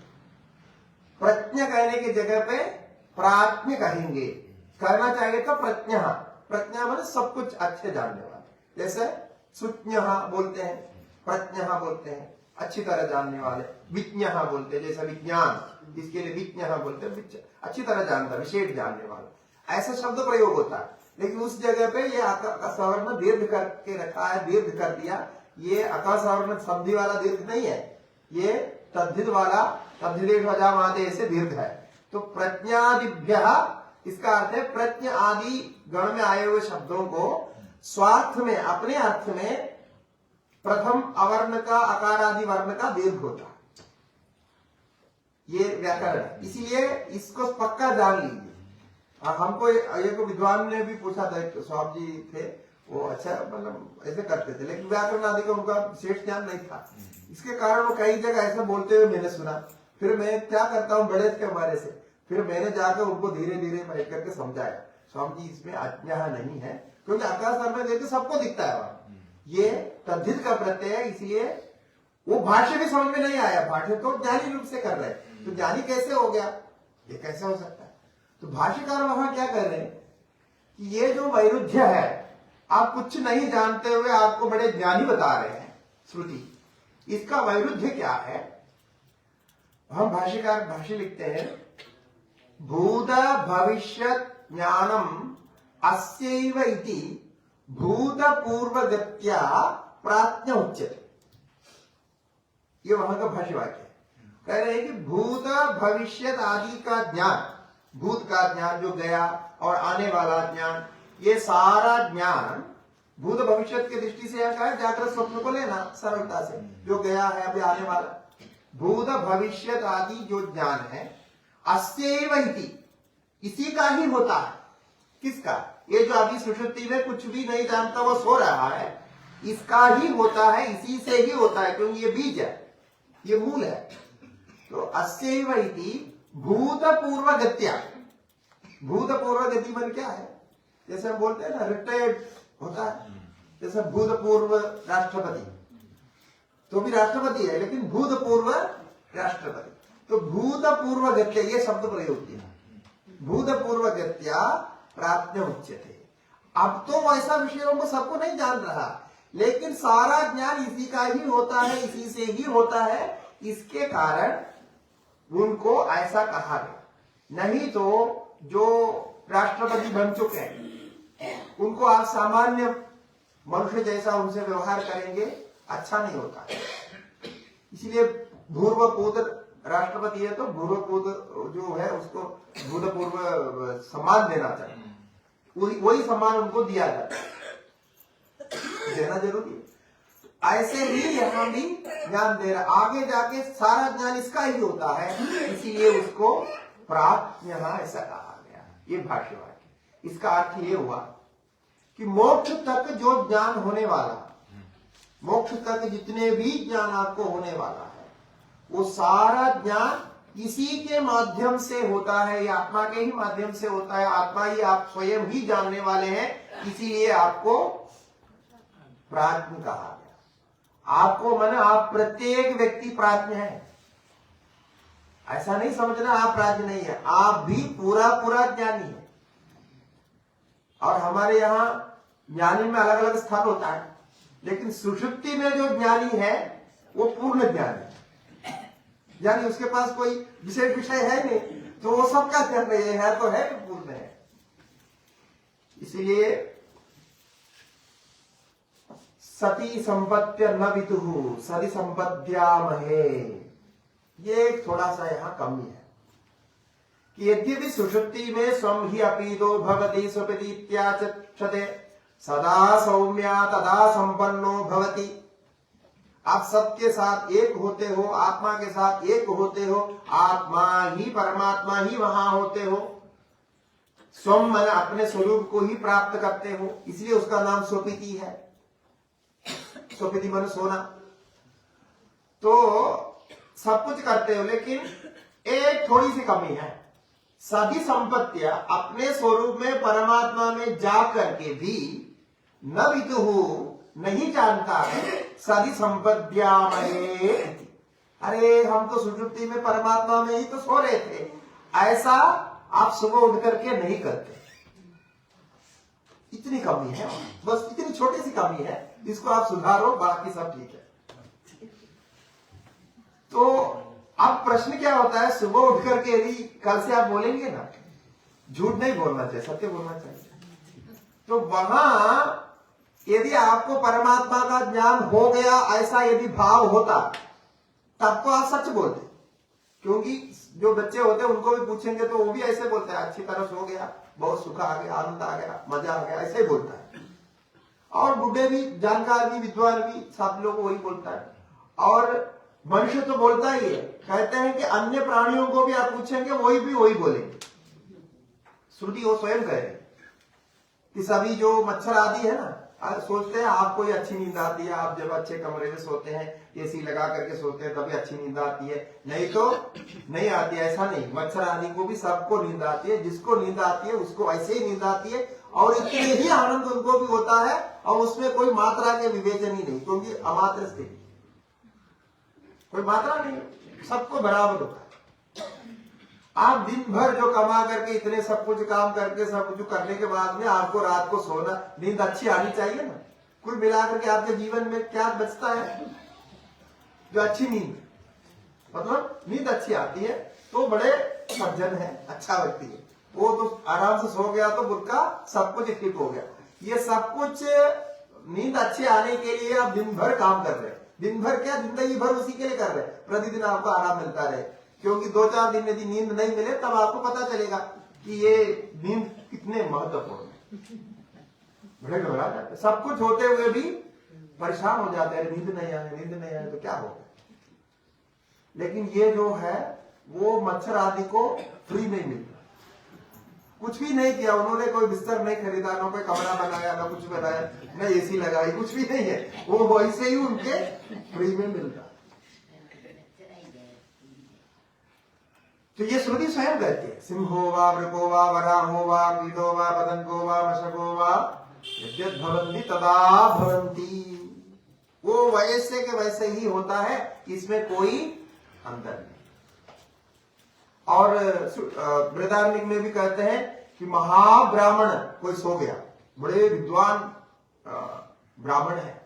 प्रज्ञा कहने की जगह पे प्राज्ञ कहेंगे, कहना चाहिए था प्रज्ञा। प्रज्ञा मतलब सब कुछ अच्छे जानने वाले, जैसे सुज्ञ बोलते हैं, प्रज्ञा बोलते हैं अच्छी तरह जानने वाले, विज्ञ बोलते हैं जैसा विज्ञान, इसके लिए विज्ञ बोलते हैं अच्छी तरह जानता, विशेष जानने वाला, ऐसा शब्द प्रयोग होता है। लेकिन उस जगह पे ये अकासवर्ण दीर्घ करके रखा है, दीर्घ कर दिया। ये अकासवर्ण संधि वाला दीर्घ नहीं है, ये तद्धित वाला तद्धिदेशवजामादे से दीर्घ है। तो प्रज्ञादिभ्य इसका अर्थ है प्रज्ञ आदि गण में आए हुए शब्दों को स्वार्थ में, अपने अर्थ में प्रथम अवर्ण का अकार आदि वर्ण का दीर्घ होता है, ये व्याकरण है। इसीलिए इसको पक्का जान लीजिए। हमको एक विद्वान ने भी पूछा था, एक स्वामी जी थे, वो अच्छा मतलब ऐसे करते थे, लेकिन व्याकरण आदि का उनका विशेष ज्ञान नहीं था। इसके कारण वो कई जगह ऐसा बोलते हुए मैंने सुना। फिर मैं क्या करता हूँ, बड़े के हमारे से, फिर मैंने जाकर उनको धीरे धीरे बैठ करके समझाया, स्वामी जी इसमें आज्ञा नहीं है, क्योंकि आकाश में देखते सबको दिखता है वहां, ये तद्धित का प्रत्यय है, इसलिए वो भाष्य भी समझ में नहीं आया। भाष्य तो ज्ञानी रूप से कर रहे हैं, तो ज्ञानी कैसे हो गया, ये कैसे हो सकता है। तो भाष्यकार वहां क्या कर रहे हैं कि ये जो वैरुध्य है, आप कुछ नहीं जानते हुए आपको बड़े ज्ञानी बता रहे हैं श्रुति, इसका वैरुध्य क्या है। हम भाष्यकार भाष्य लिखते हैं, भूत भविष्यत् ज्ञानम अस्यैव इति भूत पूर्वगत्या प्राज्ञ उच्यते। ये वहां का भाष्य वाक्य है। कह रहे हैं कि भूत भविष्यत आदि का ज्ञान, भूत का ज्ञान जो गया और आने वाला ज्ञान, ये सारा ज्ञान भूत भविष्यत की दृष्टि से यह कहा, जागृत स्वप्न को लेना सरलता से, जो गया है अभी आने वाला, भूत भविष्यत आदि जो ज्ञान है, अस्यैव इति, इसी का ही होता है। किसका, ये जो अभी सुषुप्ति में कुछ भी नहीं जानता वो सो रहा है, इसका ही होता है, इसी से ही होता है, क्योंकि ये बीज है, ये मूल है। तो अस्यैव इति भूत पूर्व गत्या, भूत पूर्व गति मन क्या है, जैसे हम बोलते हैं ना रिटायर्ड होता है, जैसे भूतपूर्व राष्ट्रपति, तो भी राष्ट्रपति है लेकिन भूतपूर्व राष्ट्रपति, तो भूतपूर्व गत्या ये शब्द प्रयोग किया, भूतपूर्व गत्या प्राज्ञ उच्यते। अब तो वैसा विषयों को सबको नहीं जान रहा, लेकिन सारा ज्ञान इसी का ही होता है, इसी से ही होता है, इसके कारण उनको ऐसा कहा गया। नहीं तो जो राष्ट्रपति बन चुके हैं उनको आप सामान्य मनुष्य जैसा उनसे व्यवहार करेंगे, अच्छा नहीं होता है। इसलिए भूतपूर्व राष्ट्रपति है तो भूतपूर्व जो है उसको भूतपूर्व सम्मान देना चाहिए, वही सम्मान उनको दिया जाता है, देना जरूरी है। ऐसे ही यहाँ भी ज्ञान दे रहा, आगे जाके सारा ज्ञान इसका ही होता है, इसीलिए उसको प्राप्त यहाँ ऐसा कहा गया। ये भाष्य वाक्य, इसका अर्थ ये हुआ कि मोक्ष तक जो ज्ञान होने वाला, मोक्ष तक जितने भी ज्ञान आपको होने वाला है, वो सारा ज्ञान इसी के माध्यम से होता है, या आत्मा के ही माध्यम से होता है। आत्मा ही आप स्वयं ही जानने वाले हैं, इसीलिए आपको प्राज्ञ कहा गया। आपको माने आप प्रत्येक व्यक्ति प्राज्ञ है, ऐसा नहीं समझना आप प्राज्ञ नहीं है, आप भी पूरा पूरा ज्ञानी है। और हमारे यहाँ ज्ञानी में अलग अलग स्थान होता है, लेकिन सुषुप्ति में जो ज्ञानी है वो पूर्ण ज्ञानी है, यानी उसके पास कोई विशेष विषय है नहीं, तो वो सबका ज्ञान नहीं है, तो है पूर्ण है। इसलिए सती संपत्त्य न विदुः सति संपद्यामहे, ये थोड़ा सा यहाँ कमी है कि यद्यपि सुषुप्ति में स्वम ही अपीदो भवति स्वपतीत्याचक्षते सदा सौम्या तदा संपन्नो भवति। आप सबके साथ एक होते हो, आत्मा के साथ एक होते हो, आत्मा ही परमात्मा ही वहां होते हो, स्वम मन अपने स्वरूप को ही प्राप्त करते हो, इसलिए उसका नाम स्वपिति है। स्वपिति मन सोना, तो सब कुछ करते हो, लेकिन एक थोड़ी सी कमी है, सभी संपत्तियां अपने स्वरूप में परमात्मा में जा करके भी न विदुः नहीं जानता है, सदी संपद्यामहे। अरे हम तो सुषुप्ति में परमात्मा में ही तो सो रहे थे, ऐसा आप सुबह उठ करके नहीं करते। इतनी कमी है, बस इतनी छोटी सी कमी है, इसको आप सुधारो, बाकी सब ठीक है। तो अब प्रश्न क्या होता है, सुबह उठ करके यदि कल से आप बोलेंगे ना, झूठ नहीं बोलना चाहिए, सत्य बोलना चाहिए, तो वहां यदि आपको परमात्मा का ज्ञान हो गया ऐसा यदि भाव होता, तब तो आप सच बोलते। क्योंकि जो बच्चे होते हैं उनको भी पूछेंगे तो वो भी ऐसे बोलते हैं, अच्छी तरह सो गया, बहुत सुख आ गया, आनंद आ गया, मजा आ गया, ऐसे ही बोलता है। और बूढ़े भी, जानकार भी, विद्वान भी, सब लोग को वही बोलता है। और मनुष्य तो बोलता ही है। कहते हैं कि अन्य प्राणियों को भी आप पूछेंगे वही भी वही बोलेंगे। श्रुति वो स्वयं कह रही कि सभी जो मच्छर आदि है ना, सोचते हैं आपको ये अच्छी नींद आती है, आप जब अच्छे कमरे में सोते हैं, एसी लगा करके सोते हैं तभी अच्छी नींद आती है, नहीं तो नहीं आती है। ऐसा नहीं, मच्छर आदि को भी सबको नींद आती है। जिसको नींद आती है उसको ऐसे ही नींद आती है, और इतने ही आनंद उनको भी होता है, और उसमें कोई मात्रा के विवेचन ही नहीं, क्योंकि अमात्र स्थिति, कोई मात्रा नहीं, सबको बराबर होता है। आप दिन भर जो कमा करके इतने सब कुछ काम करके सब कुछ करने के बाद में आपको रात को सोना, नींद अच्छी आनी चाहिए ना। कुल मिलाकर के आपके जीवन में क्या बचता है? जो अच्छी नींद, मतलब नींद अच्छी आती है तो बड़े सज्जन है, अच्छा व्यक्ति है। वो तो आराम से सो गया तो उसका सब कुछ ठीक हो गया। ये सब कुछ नींद अच्छी आने के लिए आप दिन भर काम कर रहे हैं। दिन भर क्या, जिंदगी भर उसी के लिए कर रहे हैं। प्रतिदिन आपको आराम मिलता रहे, क्योंकि 2-4 दिन यदि नींद नहीं मिले तब आपको पता चलेगा कि ये नींद कितने महत्वपूर्ण है। बड़े घबरा जाते, सब कुछ होते हुए भी परेशान हो जाते हैं, नींद नहीं आए, नींद नहीं आए तो क्या होगा। लेकिन ये जो है वो मच्छर आदि को फ्री नहीं मिलता। कुछ भी नहीं किया उन्होंने, कोई बिस्तर नहीं खरीदा, ना कोई कमरा बनाया, ना कुछ बनाया, ना एसी लगाई, कुछ भी नहीं है। वो वैसे ही उनके फ्री में मिलता। तो ये श्रुति स्वयं कहती है, सिंहो वा वृको वा वराहो वा कीटो वा पतंगो वा मशको वा यद्यद् भवन्ति तदा भवन्ति। वो वैसे के वैसे ही होता है, इसमें कोई अंतर नहीं। और बृहदारण्यक में भी कहते हैं कि महाब्राह्मण कोई सो गया, बड़े विद्वान ब्राह्मण है,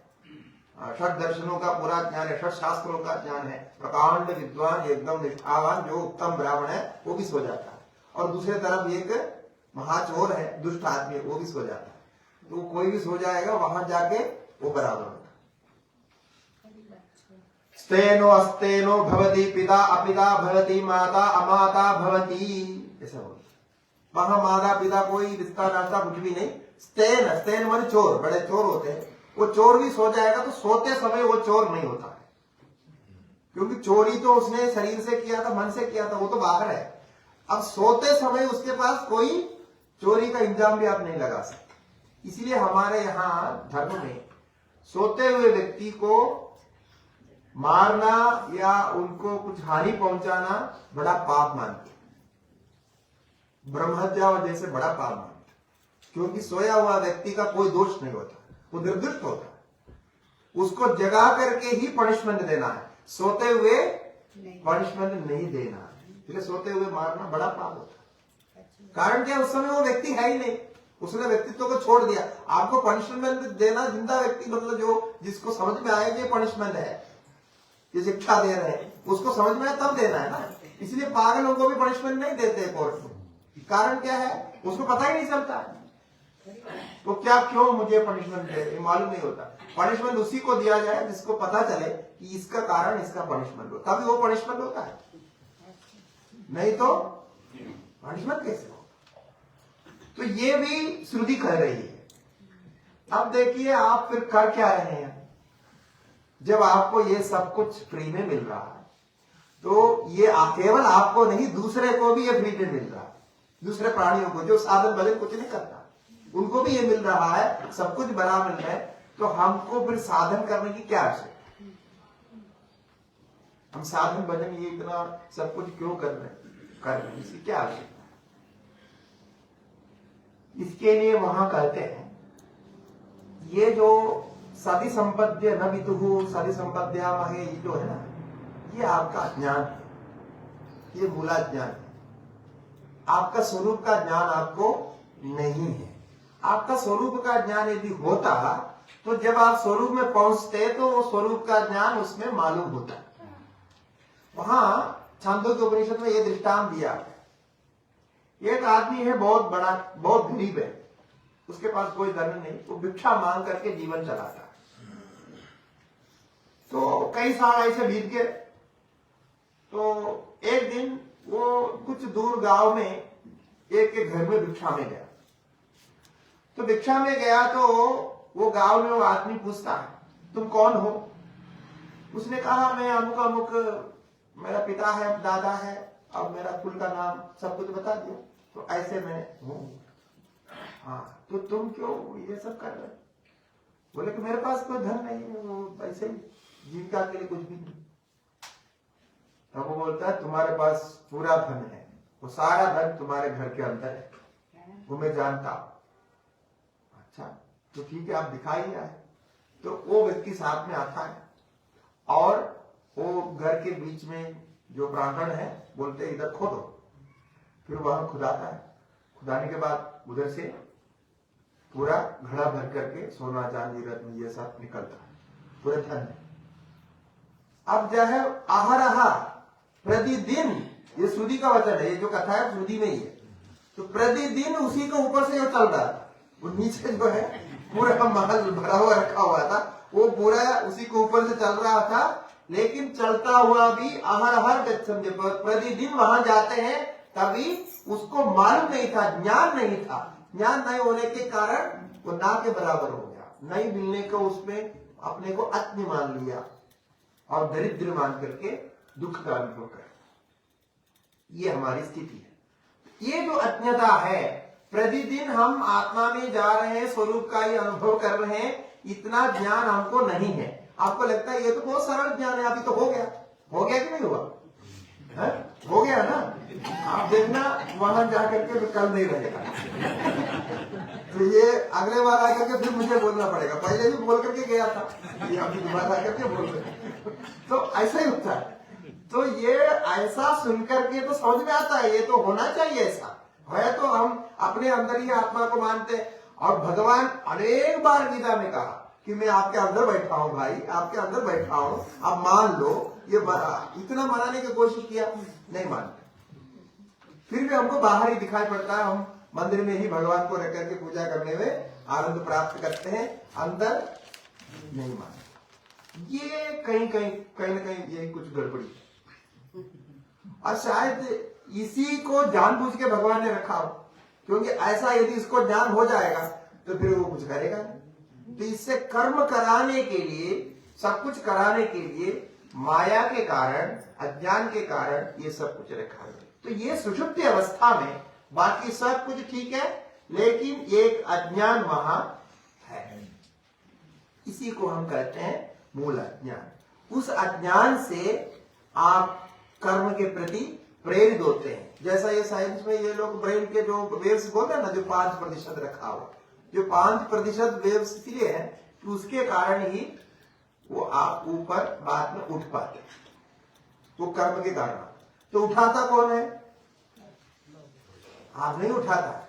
षट दर्शनों का पूरा ज्ञान है, षट शास्त्रों का ज्ञान है, प्रकांड विद्वान, एकदम निष्ठावान जो उत्तम ब्राह्मण है, वो भी सो जाता है। और दूसरे तरफ एक महाचोर है, दुष्ट आदमी, वो भी सो जाता है। तो कोई भी सो जाएगा, वहां जाके वो बराबर होगा। स्तेनो अस्तेनो भवति, पिता अपिता भवति, माता अमाता भवति, ऐसा बोलते। वहां माता पिता कोई रिश्ता नाता कुछ भी नहीं। स्तेन, स्तेन माने चोर, बड़े चोर होते हैं, वो चोर भी सो जाएगा तो सोते समय वो चोर नहीं होता है, क्योंकि चोरी तो उसने शरीर से किया था, मन से किया था, वो तो बाहर है। अब सोते समय उसके पास कोई चोरी का इंजाम भी आप नहीं लगा सकते। इसलिए हमारे यहाँ धर्म में सोते हुए व्यक्ति को मारना या उनको कुछ हानि पहुंचाना बड़ा पाप मानते, ब्रह्महत्या जैसे बड़ा पाप मानते, क्योंकि सोया हुआ व्यक्ति का कोई दोष नहीं होता, वो निर्दोष होता है। उसको जगा करके ही पनिशमेंट देना है, सोते हुए पनिशमेंट नहीं देना है। इसलिए सोते हुए मारना बड़ा पाप होता है। कारण क्या, उस समय वो व्यक्ति है ही नहीं, उसने व्यक्तित्व को छोड़ दिया। आपको पनिशमेंट देना जिंदा व्यक्ति, मतलब जो जिसको समझ में आए कि पनिशमेंट है, ये शिक्षा दे रहे हैं, उसको समझ में आए तब देना है ना। इसलिए पागलों को भी पनिशमेंट नहीं देते कोर्ट में। कारण क्या है, उसको पता ही नहीं चलता है। तो क्या, क्यों मुझे पनिशमेंट दे, ये मालूम नहीं होता। पनिशमेंट उसी को दिया जाए जिसको पता चले कि इसका कारण इसका पनिशमेंट हो, तभी वो पनिशमेंट होता है, नहीं तो पनिशमेंट कैसे हो। तो ये भी श्रुति कह रही है। अब देखिए आप फिर कर क्या रहे हैं, जब आपको ये सब कुछ फ्री में मिल रहा है, तो ये केवल आपको नहीं, दूसरे को भी ये फ्री में मिल रहा है। दूसरे प्राणियों को जो साधन भजन कुछ नहीं करता, उनको भी ये मिल रहा है, सब कुछ बड़ा मिल रहा है। तो हमको फिर साधन करने की क्या आवश्यकता? हम साधन भजन ये इतना सब कुछ क्यों कर रहे हैं, इसकी क्या आवश्यकता? इसके लिए वहां कहते हैं, ये जो सति संपद्य न विदुहु सति संपद्या महे, ये जो है ना, ये आपका अज्ञान है, ये मूला ज्ञान है। आपका स्वरूप का ज्ञान आपको नहीं है। आपका स्वरूप का ज्ञान यदि होता तो जब आप स्वरूप में पहुंचते तो वो स्वरूप का ज्ञान उसमें मालूम होता। वहां छांदोग्य उपनिषद में ये दृष्टांत दिया है। एक आदमी है, बहुत बड़ा, बहुत गरीब है, उसके पास कोई धन नहीं, वो भिक्षा मांग करके जीवन चलाता है। तो कई साल ऐसे बीत गए। तो एक दिन वो कुछ दूर गांव में एक के घर में भिक्षा में गया। तो भिक्षा में गया तो वो गांव में वो आदमी पूछता है तुम कौन हो? उसने कहा मैं अमुक अमुक, मेरा पिता है, दादा है, और मेरा कुल का नाम सब कुछ बता दिया, तो ऐसे मैं हूं। हाँ, तो तुम क्यों ये सब कर रहे? बोले कि मेरे पास कोई धन नहीं है, वो ऐसे ही जीविका के लिए कुछ भी नहीं। तब वो बोलता है तुम्हारे पास पूरा धन है, वो सारा धन तुम्हारे घर के अंदर है, वो मैं जानता हूं। अच्छा तो ठीक है, आप दिखाइए आए। तो वो व्यक्ति साथ में आता है और वो घर के बीच में जो प्रांगण है बोलते इधर खोदो। फिर वहां खुदाता है, खुदाने के बाद उधर से पूरा घड़ा भर करके सोना चांदी रत्न ये सब निकलता है, पूरे धन। अब जो है आहरहा प्रतिदिन, ये श्रुति का वचन है, ये जो कथा है श्रुति में ही है, तो प्रतिदिन उसी के ऊपर से जो चल रहा था, वो नीचे जो है पूरा महल भरा हुआ रखा हुआ था, वो पूरा उसी के ऊपर से चल रहा था। लेकिन चलता हुआ भी आहरहर गच्छन्ति, प्रतिदिन वहां जाते हैं, तभी उसको मालूम नहीं था, ज्ञान नहीं था। ज्ञान नहीं होने के कारण वो ना के बराबर हो गया, नहीं मिलने को उसमें अपने को अज्ञ मान लिया और दरिद्र मान करके दुख का अनुभव कर। ये हमारी स्थिति है। ये जो अज्ञता है, प्रतिदिन हम आत्मा में जा रहे हैं, स्वरूप का ही अनुभव कर रहे हैं, इतना ज्ञान हमको नहीं है। आपको लगता है ये तो बहुत सरल ज्ञान है, अभी तो हो गया कि नहीं हुआ है? हो गया ना। आप देखना वहां जाकर के कल नहीं रहेगा, तो ये अगले बार आकर के फिर मुझे बोलना पड़ेगा, पहले भी बोल करके गया था, ये अभी दोबारा आकर के बोल रहे। तो ऐसा ही होता है। तो ये ऐसा सुनकर के तो समझ में आता है, ये तो होना चाहिए, ऐसा है तो हम अपने अंदर ही आत्मा को मानते हैं। और भगवान अनेक बार गीता में कहा कि मैं आपके अंदर बैठा हूं भाई, आपके अंदर बैठा हूं, आप मान लो। ये इतना मनाने की कोशिश किया, नहीं मानते, फिर भी हमको बाहर ही दिखाई पड़ता है। हम मंदिर में ही भगवान को रख करके पूजा करने में आनंद प्राप्त करते हैं, अंदर नहीं मानते। ये कहीं न कहीं यही कुछ गड़बड़ी है, और शायद इसी को जानबूझ के भगवान ने रखा हो, क्योंकि ऐसा यदि इसको ज्ञान हो जाएगा तो फिर वो कुछ करेगा नहीं। तो इससे कर्म कराने के लिए, सब कुछ कराने के लिए माया के कारण, अज्ञान के कारण ये सब कुछ रखा है। तो ये सुषुप्ति अवस्था में बाकी सब कुछ ठीक है, लेकिन एक अज्ञान वहां है, इसी को हम कहते हैं मूल अज्ञान। उस अज्ञान से आप कर्म के प्रति प्रेरित होते हैं। जैसा ये साइंस में ये लोग ब्रेन के जो वेव्स बोलते हैं ना, जो 5% रखा हुआ, जो 5% वेव्स इसलिए है कि उसके कारण ही वो आप ऊपर बाद में उठ पाते, वो कर्म के कारण। तो उठाता कौन है? आप नहीं उठाता,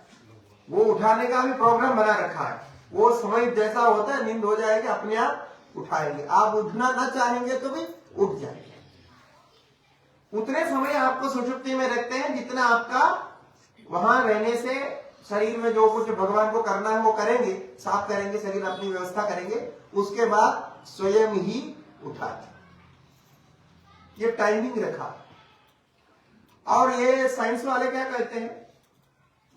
वो उठाने का भी प्रोग्राम बना रखा है। वो समय जैसा होता है, नींद हो जाएगी, अपने आप उठाएंगे। आप उठना ना चाहेंगे तो भी उठ जाएंगे। उतने समय आपको सुषुप्ति में रखते हैं जितना आपका वहां रहने से शरीर में जो कुछ भगवान को करना है वो करेंगे, साफ करेंगे, शरीर अपनी व्यवस्था करेंगे, उसके बाद स्वयं ही उठाते। ये टाइमिंग रखा। और ये साइंस वाले क्या कहते हैं,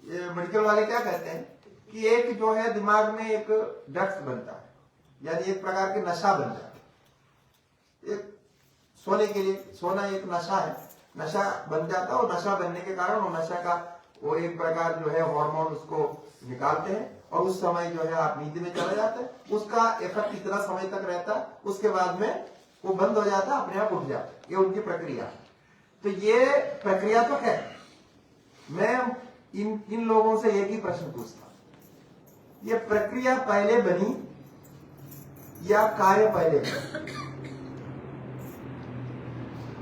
ये मेडिकल वाले क्या कहते हैं कि एक जो है दिमाग में एक ड्रग्स बनता है, यानी एक प्रकार के नशा बन जाता है। एक सोने के लिए, सोना एक नशा है, नशा बन जाता है, और नशा बनने के कारण वो नशा का वो एक प्रकार जो है हार्मोन उसको निकालते हैं, और उस समय जो है आप नींद में चले जाते हैं। उसका इफेक्ट इतना समय तक रहता है, उसके बाद में वो बंद हो जाता है, अपने आप उठ जाता है। ये उनकी प्रक्रिया। तो ये प्रक्रिया तो है। मैं इन लोगों से एक ही प्रश्न पूछता हूं, ये प्रक्रिया पहले बनी या कार्य पहले बनी?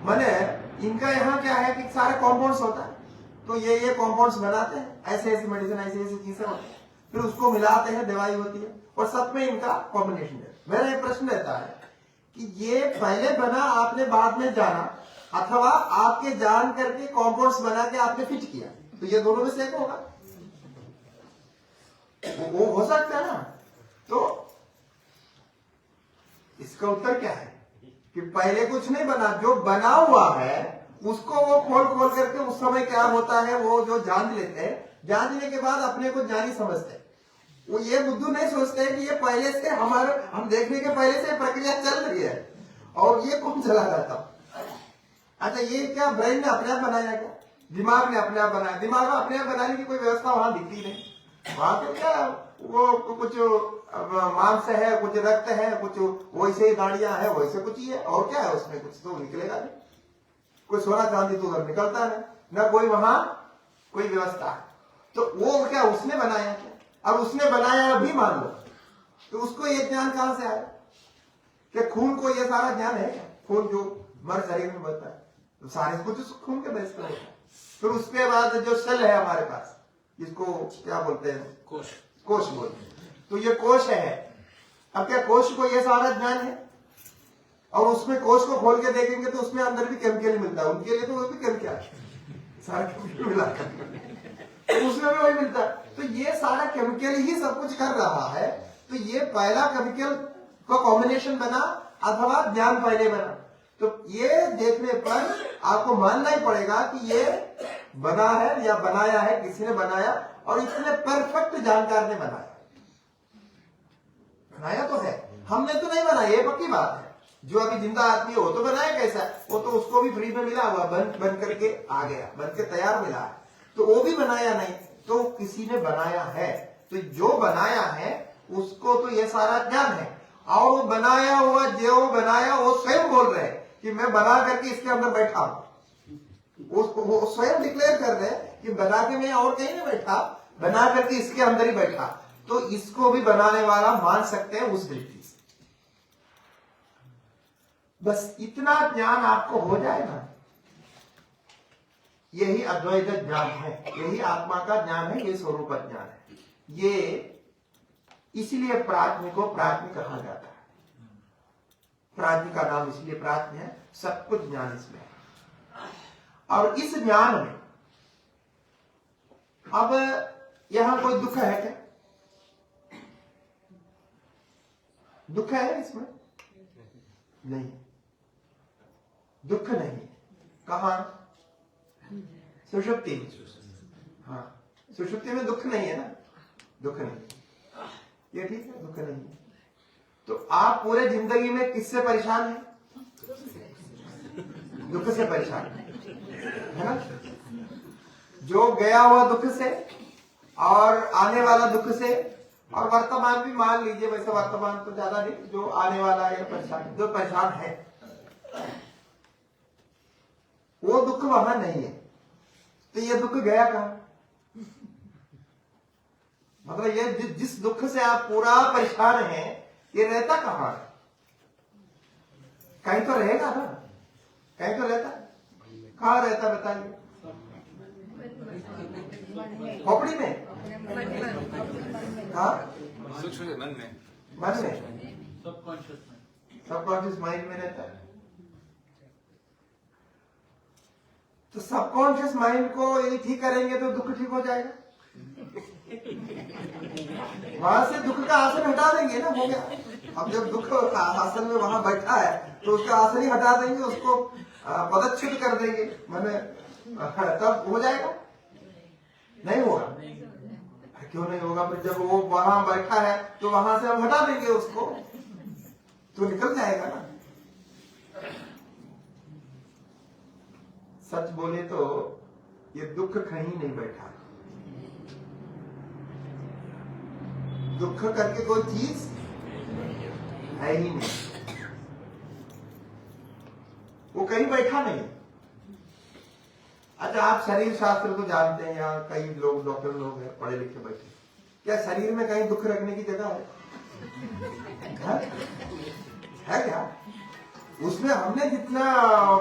माने इनका यहाँ क्या है कि सारे कॉम्पाउंड्स होता है, तो ये कॉम्पाउंड्स बनाते हैं, ऐसे ऐसी मेडिसिन, ऐसी ऐसी चीजें होती है, फिर उसको मिलाते हैं, दवाई होती है, और सब में इनका कॉम्बिनेशन है। मेरा एक प्रश्न रहता है कि ये पहले बना, आपने बाद में जाना, अथवा आपके जान करके कॉम्पाउंड्स बना के आपने फिट किया, तो ये दोनों में से एक होगा। वो हो सकता है ना। तो इसका उत्तर क्या है कि पहले कुछ नहीं बना, जो बना हुआ है उसको वो खोल करके उस समय क्या होता है वो जो जान लेते हैं, जानने के बाद अपने को ज्ञानी समझते हैं। वो ये बुद्धू नहीं सोचते कि ये पहले से हम देखने के पहले से प्रक्रिया चल रही है और ये कौन चला रहा था। अच्छा, ये क्या ब्रेन ने अपने आप बनाया, क्या दिमाग ने अपने आप बनाया? दिमाग में अपने आप बनाने की कोई व्यवस्था वहां दिखती नहीं। वहां तो क्या वो कुछ मांस है, कुछ रक्त है, कुछ वैसे ही गाड़ियां है, वैसे कुछ ही है, और क्या है उसमें? कुछ तो निकलेगा नहीं, कोई सोना चांदी तो उधर निकलता है ना, कोई वहां कोई व्यवस्था है। तो वो क्या उसने बनाया क्या? और उसने बनाया भी मान लो, तो उसको ये ज्ञान कहां से आया? क्या खून को ये सारा ज्ञान है क्या? खून जो मर शरीर में बनता है तो सारे कुछ खून के बेस पर होता है। फिर उसके बाद जो सेल है हमारे पास, जिसको क्या बोलते हैं? कोश बोलते हैं। तो ये कोश है। अब क्या कोश को ये सारा ज्ञान है? और उसमें कोश को खोल के देखेंगे तो उसमें अंदर भी केमिकल मिलता है। उनके लिए तो वो भी केमिकल है, सारा केमिकल मिला तो उसमें भी वही मिलता है। तो ये सारा केमिकल ही सब कुछ कर रहा है। तो ये पहला केमिकल का कॉम्बिनेशन बना अथवा ज्ञान पहले बना। तो ये देखने पर आपको मानना ही पड़ेगा कि ये बना है या बनाया है, किसी ने बनाया, और इतने परफेक्ट जानकार ने बनाया। बनाया तो है, हमने तो नहीं बनाया, ये पक्की बात है। जो अभी जिंदा आदमी हो तो बनाया कैसा? वो तो उसको भी फ्री में मिला हुआ, बन करके आ गया, बन के तैयार मिला है, तो वो भी बनाया नहीं, तो किसी ने बनाया है। तो जो बनाया है उसको तो ये सारा ज्ञान है। और वो बनाया हुआ जो बनाया वो स्वयं बोल रहे हैं कि मैं बना करके इसके अंदर बैठा हूं। वो स्वयं डिक्लेयर कर रहे हैं कि बना के मैं और कहीं नहीं बैठा, बना करके इसके अंदर ही बैठा। तो इसको भी बनाने वाला मान सकते हैं उस दृष्टि से। बस इतना ज्ञान आपको हो जाए ना, यही अद्वैत ज्ञान है, यही आत्मा का ज्ञान है, ये स्वरूप ज्ञान है। ये इसलिए प्राज्ञ को प्राज्ञ कहा जाता है। प्राज्ञ का नाम इसलिए प्राज्ञ है, सब कुछ ज्ञान इसमें है। और इस ज्ञान में अब यहां कोई दुख है क्या? दुख है इसमें? नहीं, दुख नहीं। कहां? सुषुप्ति। हाँ, सुषुप्ति में दुख नहीं है ना, दुख नहीं, ये ठीक है, दुख नहीं है। तो आप पूरे जिंदगी में किससे परेशान हैं? दुख से परेशान है ना? जो गया हुआ दुख से और आने वाला दुख से, और वर्तमान भी मान लीजिए, वैसे वर्तमान तो ज्यादा नहीं, जो आने वाला है परेशान, जो परेशान है, वो दुख वहां नहीं है। तो ये दुख गया कहां? मतलब ये जिस दुख से आप पूरा परेशान हैं, ये रहता कहां है? कहीं तो रहेगा ना, कहीं तो रहता। कहां रहता बताइए? खोपड़ी में? कहां? मन में, सबकॉन्शियस माइंड में रहता है। तो सबकॉन्शियस माइंड को यदि ठीक करेंगे तो दुख ठीक हो जाएगा। वहां से दुख का आसन हटा देंगे ना, हो गया। अब जब दुख का आसन में वहां बैठा है तो उसका आसन ही हटा देंगे, उसको पदच्युत कर देंगे, मैंने तब हो जाएगा। नहीं होगा। क्यों नहीं होगा? फिर जब वो वहां बैठा है तो वहां से हम हटा देंगे उसको, तो निकल जाएगा ना। सच बोले तो ये दुख कहीं नहीं बैठा। दुख करके कोई चीज है ही नहीं, वो कहीं बैठा नहीं। अच्छा, आप शरीर शास्त्र तो जानते हैं, यहाँ कई लोग डॉक्टर लोग हैं पढ़े लिखे बैठे, क्या शरीर में कहीं दुख रखने की जगह है क्या? उसमें हमने जितना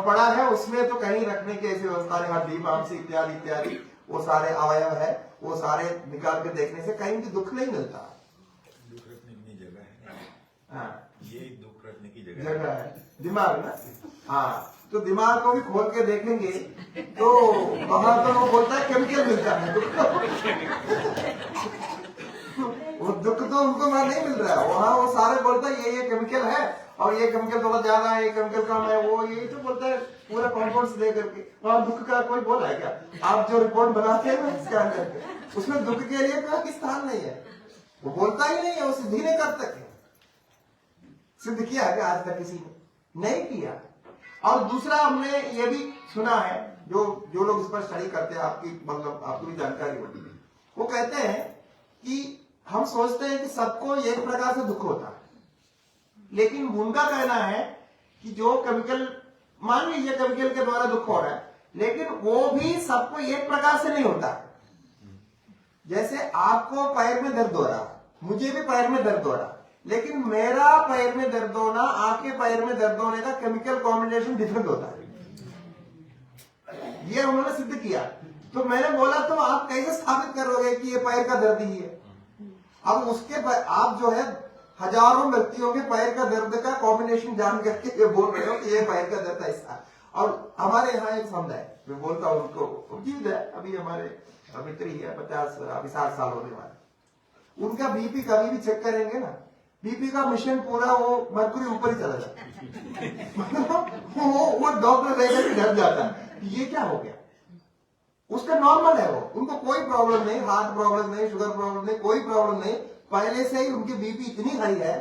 पढ़ा है उसमें तो कहीं रखने की ऐसी व्यवस्था नहीं। हड्डी मांस इत्यादि इत्यादि वो सारे अवयव है, वो सारे निकाल के देखने से कहीं भी दुख नहीं मिलता। दुख रखने की जगह है। हाँ, ये दुख रखने की जगह है दिमाग ना। हाँ, तो दिमाग को भी खोल के देखेंगे तो वहां तो वो बोलता है केमिकल मिलता है। वो दुख तो उनको वहां नहीं मिल रहा है, वहां वो सारे बोलता है ये केमिकल है, और ये केमिकल थोड़ा ज्यादा है, ये केमिकल कम है, वो यही तो बोलता है पूरा कॉम्पाउंड्स दे करके। वहां दुख का कोई बोला है क्या? आप जो रिपोर्ट बनाते हैं ना इसके अंदर, उसमें दुख के लिए कोई स्थान नहीं है। वो बोलता ही नहीं है, वो सिद्ध ही नहीं कर सके। सिद्ध किया है आज तक किसी ने? नहीं किया। और दूसरा हमने ये भी सुना है, जो लोग इस पर स्टडी करते हैं, आपकी मतलब आपको भी जानकारी होती है, वो कहते हैं कि हम सोचते हैं कि सबको एक प्रकार से दुख होता है, लेकिन उनका कहना है कि जो केमिकल, मान लीजिए केमिकल के द्वारा दुख हो रहा है, लेकिन वो भी सबको एक प्रकार से नहीं होता। जैसे आपको पैर में दर्द हो रहा, मुझे भी पैर में दर्द हो रहा, लेकिन मेरा पैर में दर्द होना, आपके पैर में दर्द होने का केमिकल कॉम्बिनेशन डिफरेंट होता है। ये उन्होंने सिद्ध किया। तो मैंने बोला तो आप कैसे स्थापित करोगे कि ये पैर का दर्द ही है? अब उसके आप जो है हजारों व्यक्तियों के पैर का दर्द का कॉम्बिनेशन जान करके ये बोल रहे हो कि ये पैर का दर्द ऐसा। और हमारे यहाँ एक समुदाय, मैं बोलता हूँ उनको, जीवित है अभी, हमारे मित्र ही है, 50 अभी 60 साल होने वाले, उनका बीपी कभी भी चेक करेंगे ना, बीपी का मिशन पूरा वो मरकुरी ऊपर ही चला जाता है। वो डॉक्टर लेकर डर जाता है, ये क्या हो गया? उसका नॉर्मल है वो, उनको कोई प्रॉब्लम नहीं, हार्ट प्रॉब्लम नहीं, शुगर प्रॉब्लम नहीं, कोई प्रॉब्लम नहीं। पहले से ही उनकी बीपी इतनी हाई है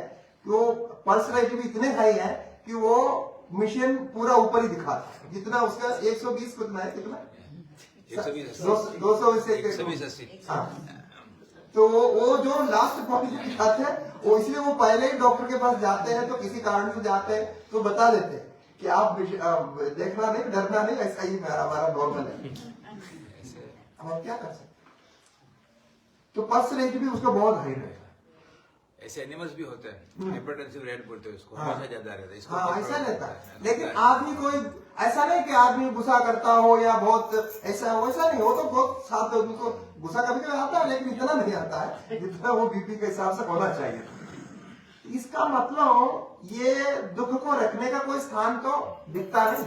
कि वो पल्स रेट भी इतने हाई है कि वो मिशन पूरा ऊपर ही दिखाता है। जितना उसका 120 कितना है, कितना 220। हाँ, तो वो जो लास्ट पॉइंट दिखाते हैं, वो इसलिए वो पहले ही डॉक्टर के पास जाते हैं, तो किसी कारण से जाते हैं तो बता देते हैं कि आप देखना नहीं, डरना नहीं, ऐसा ही हमारा नॉर्मल है। अब क्या कर सकते? तो पल्स रेट भी उसका बहुत हाई रहता है। ऐसे एनिमल्स भी होते हैं, हाइपरटेंसिव रेट बोलते हैं उसको, हमेशा ज्यादा रहता है। हाँ, ऐसा रहता है। लेकिन आदमी कोई ऐसा नहीं कि आदमी गुस्सा करता हो या बहुत ऐसा हो, ऐसा नहीं हो। तो बहुत साथ उनको गुस्सा कभी कभी आता है, लेकिन इतना नहीं आता है जितना वो बीपी के हिसाब से होना चाहिए। इसका मतलब ये दुख को रखने का कोई स्थान तो दिखता नहीं।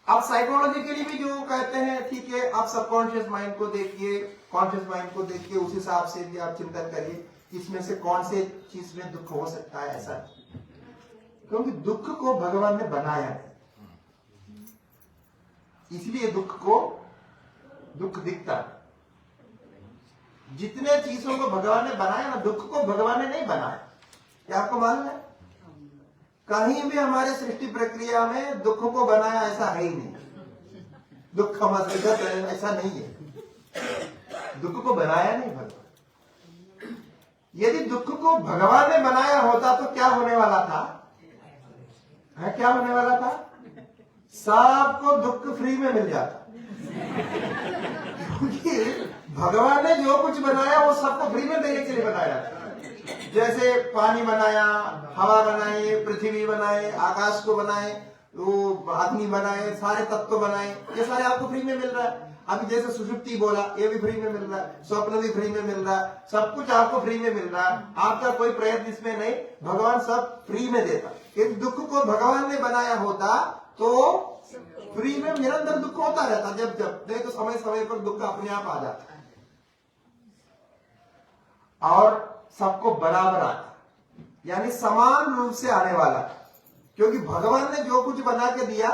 आप साइकोलॉजिकली भी जो कहते हैं, ठीक है, आप सबकॉन्शियस माइंड को देखिए, कॉन्शियस माइंड को देखिए, उस हिसाब से भी आप चिंतन करिए इसमें से कौन से चीज में दुख हो सकता है। ऐसा क्योंकि दुख को भगवान ने बनाया है, इसलिए दुख को दुख दिखता है। जितने चीजों को भगवान ने बनाया ना, दुख को भगवान ने नहीं बनाया। क्या आपको मालूम है? कहीं भी हमारे सृष्टि प्रक्रिया में दुख को बनाया ऐसा है ही नहीं। दुख हमारा ऐसा नहीं है, दुख को बनाया नहीं भगवान। यदि दुख को भगवान ने बनाया होता तो क्या होने वाला था? है क्या होने वाला था? सबको दुख फ्री में मिल जाता। क्योंकि भगवान ने जो कुछ बनाया वो सबको फ्री में देने के लिए बनाया था। जैसे पानी बनाया, हवा बनाई, पृथ्वी बनाए, आकाश को बनाए, वो आदमी बनाए, सारे तत्व बनाए, ये सारे आपको फ्री में मिल रहा है। अभी जैसे सुषुप्ति बोला, ये भी फ्री में मिल रहा है, स्वप्न भी फ्री में मिल रहा है, सब कुछ आपको फ्री में मिल रहा है। आपका कोई प्रयत्न इसमें नहीं, भगवान सब फ्री में देता। यदि दुख को भगवान ने बनाया होता तो फ्री में निरंतर दुख होता रहता, जब जब नहीं तो समय समय पर दुख अपने आप आ जाता है और सबको बराबर आता, यानी समान रूप से आने वाला। क्योंकि भगवान ने जो कुछ बना के दिया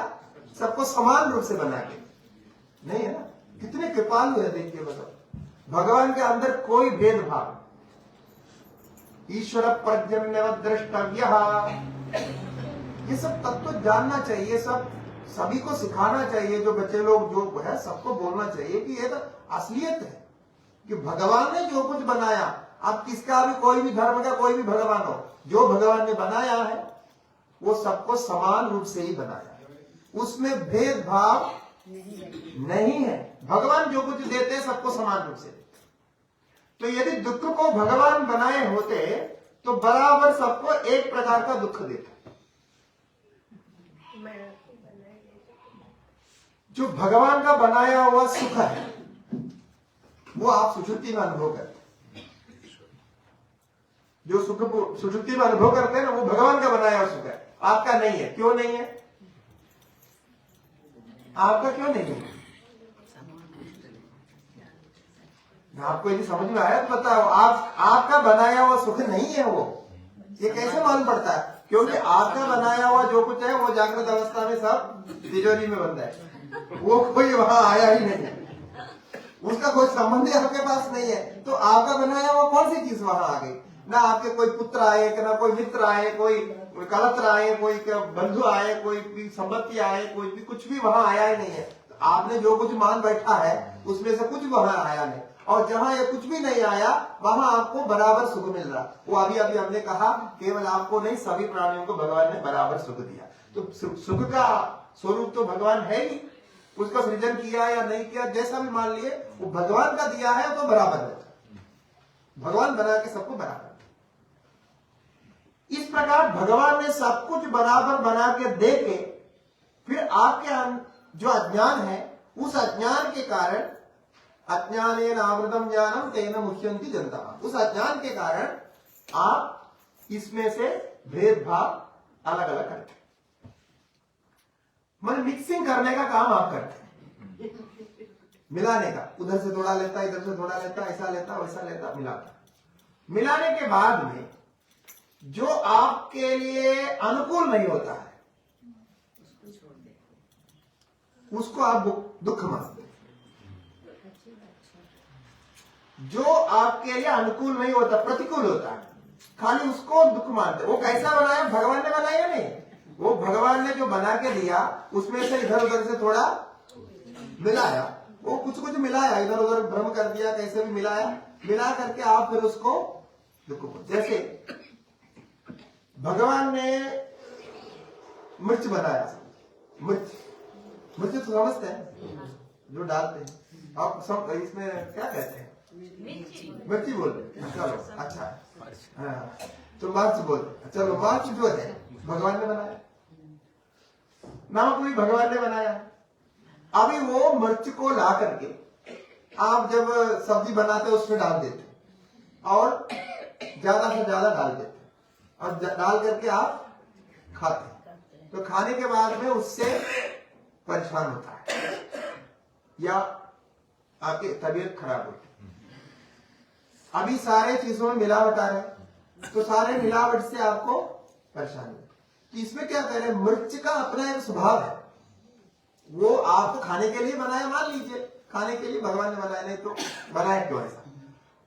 सबको समान रूप से बना के, नहीं है ना? कितने कृपालु है, देखिए मतलब भगवान के अंदर कोई भेदभाव। ईश्वर पर्जन्य द्रष्टव्य, ये सब तत्व तो जानना चाहिए, सब सभी को सिखाना चाहिए। जो बच्चे लोग जो है सबको बोलना चाहिए कि ये तो असलियत है कि भगवान ने जो कुछ बनाया, अब किसका भी कोई भी धर्म का कोई भी भगवान हो, जो भगवान ने बनाया है वो सबको समान रूप से ही बनाया है, उसमें भेदभाव नहीं है। भगवान जो कुछ देते हैं सबको समान रूप से। तो यदि दुख को भगवान बनाए होते तो बराबर सबको एक प्रकार का दुख देते। जो भगवान का बनाया हुआ सुख है वो आप सुषुप्ति में अनुभव करते हैं। जो सुख सुषुप्ति में अनुभव करते हैं ना, वो भगवान का बनाया हुआ सुख है, आपका नहीं है। क्यों नहीं है? आपका क्यों नहीं है? आपको यदि समझ में आया तो बताओ। आपका बनाया हुआ सुख नहीं है वो, ये कैसे मालूम पड़ता है? क्योंकि आपका बनाया हुआ जो कुछ है वो जागृत अवस्था में सब तिजोरी में बंद है, वो कोई वहां आया ही नहीं। उसका कोई संबंध ही आपके पास नहीं है, तो आपका बनाया हुआ कौन सी चीज वहां आ गई? ना आपके कोई पुत्र आए, ना कोई मित्र आए, कोई कलत्र आए, कोई बंधु आए, कोई भी संपत्ति आए, कोई भी कुछ भी वहां आया ही नहीं है। तो आपने जो कुछ मान बैठा है उसमें से कुछ वहां आया नहीं, और जहां ये कुछ भी नहीं आया वहां आपको बराबर सुख मिल रहा। वो अभी अभी हमने कहा केवल आपको नहीं, सभी प्राणियों को भगवान ने बराबर सुख दिया। तो सुख का स्वरूप तो भगवान है ही, उसका सृजन किया या नहीं किया जैसा भी मान लिए, वो भगवान का दिया है तो बराबर है। भगवान बना के सबको बराबर। इस प्रकार भगवान ने सब कुछ बराबर बना के दे के फिर आपके जो अज्ञान है, उस अज्ञान के कारण, अज्ञानेन आवृतम ज्ञानम तेन मुह्यन्ति जन्तवः, उस अज्ञान के कारण आप इसमें से भेदभाव अलग अलग करते, मतलब मिक्सिंग करने का काम आप करते, मिलाने का, उधर से थोड़ा लेता, इधर से थोड़ा लेता, ऐसा लेता, वैसा लेता, मिलाता। मिलाने के बाद में जो आपके लिए अनुकूल नहीं होता है उसको आप दुख मानते हैं। जो आपके लिए अनुकूल नहीं होता, प्रतिकूल होता है, खाली उसको दुख मानते। वो कैसा बनाया? भगवान ने बनाया नहीं, वो भगवान ने जो बना के दिया उसमें से इधर उधर से थोड़ा मिलाया, वो कुछ कुछ मिलाया, इधर उधर भ्रम कर दिया, कैसे भी मिलाया, मिला करके आप फिर उसको दुख। जैसे भगवान ने मिर्च बनाया, मिर्च तो समझते हैं जो डालते हैं आप सब, इसमें क्या कहते हैं? मिर्ची बोलते हैं। चलो अच्छा, हाँ तो मिर्च बोलते। चलो मिर्च जो है भगवान ने बनाया, नमक भी भगवान ने बनाया। अभी वो मिर्च को ला करके आप जब सब्जी बनाते उसमें डाल देते और ज्यादा से ज्यादा डाल देते और डाल करके आप खाते, तो खाने के बाद में उससे परेशान होता है या आपकी तबीयत खराब होती है। अभी सारे चीजों में मिलावट आ रहा है, तो सारे मिलावट से आपको परेशानी है। तो इसमें क्या कह रहे हैं? मिर्च का अपना एक स्वभाव है, वो आपको खाने के लिए बनाया, मान लीजिए खाने के लिए भगवान ने बनाया, नहीं तो बनाया क्यों ऐसा?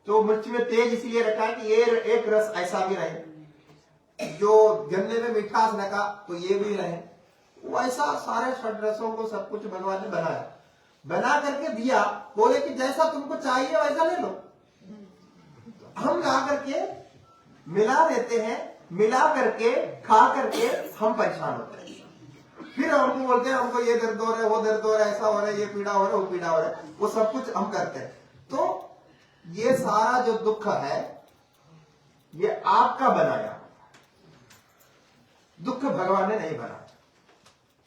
तो मिर्च में तेज इसलिए रखा है कि ये एक रस ऐसा भी रहे, जो गन्ने में मिठास रखा तो ये भी रहे, वैसा सारे षड रसों को सब कुछ भगवान ने बनाया, बना करके दिया, बोले कि जैसा तुमको चाहिए वैसा ले लो। हम ला करके मिला देते हैं, मिला करके खा करके हम परेशान होते हैं, फिर हमको बोलते हैं हमको ये दर्द हो रहा है, वो दर्द हो रहा है, ऐसा हो रहा है, ये पीड़ा हो रहा है, वो पीड़ा हो रहा है, वो सब कुछ हम करते हैं। तो ये सारा जो दुख है ये आपका बनाया, दुख भगवान ने नहीं बनाया।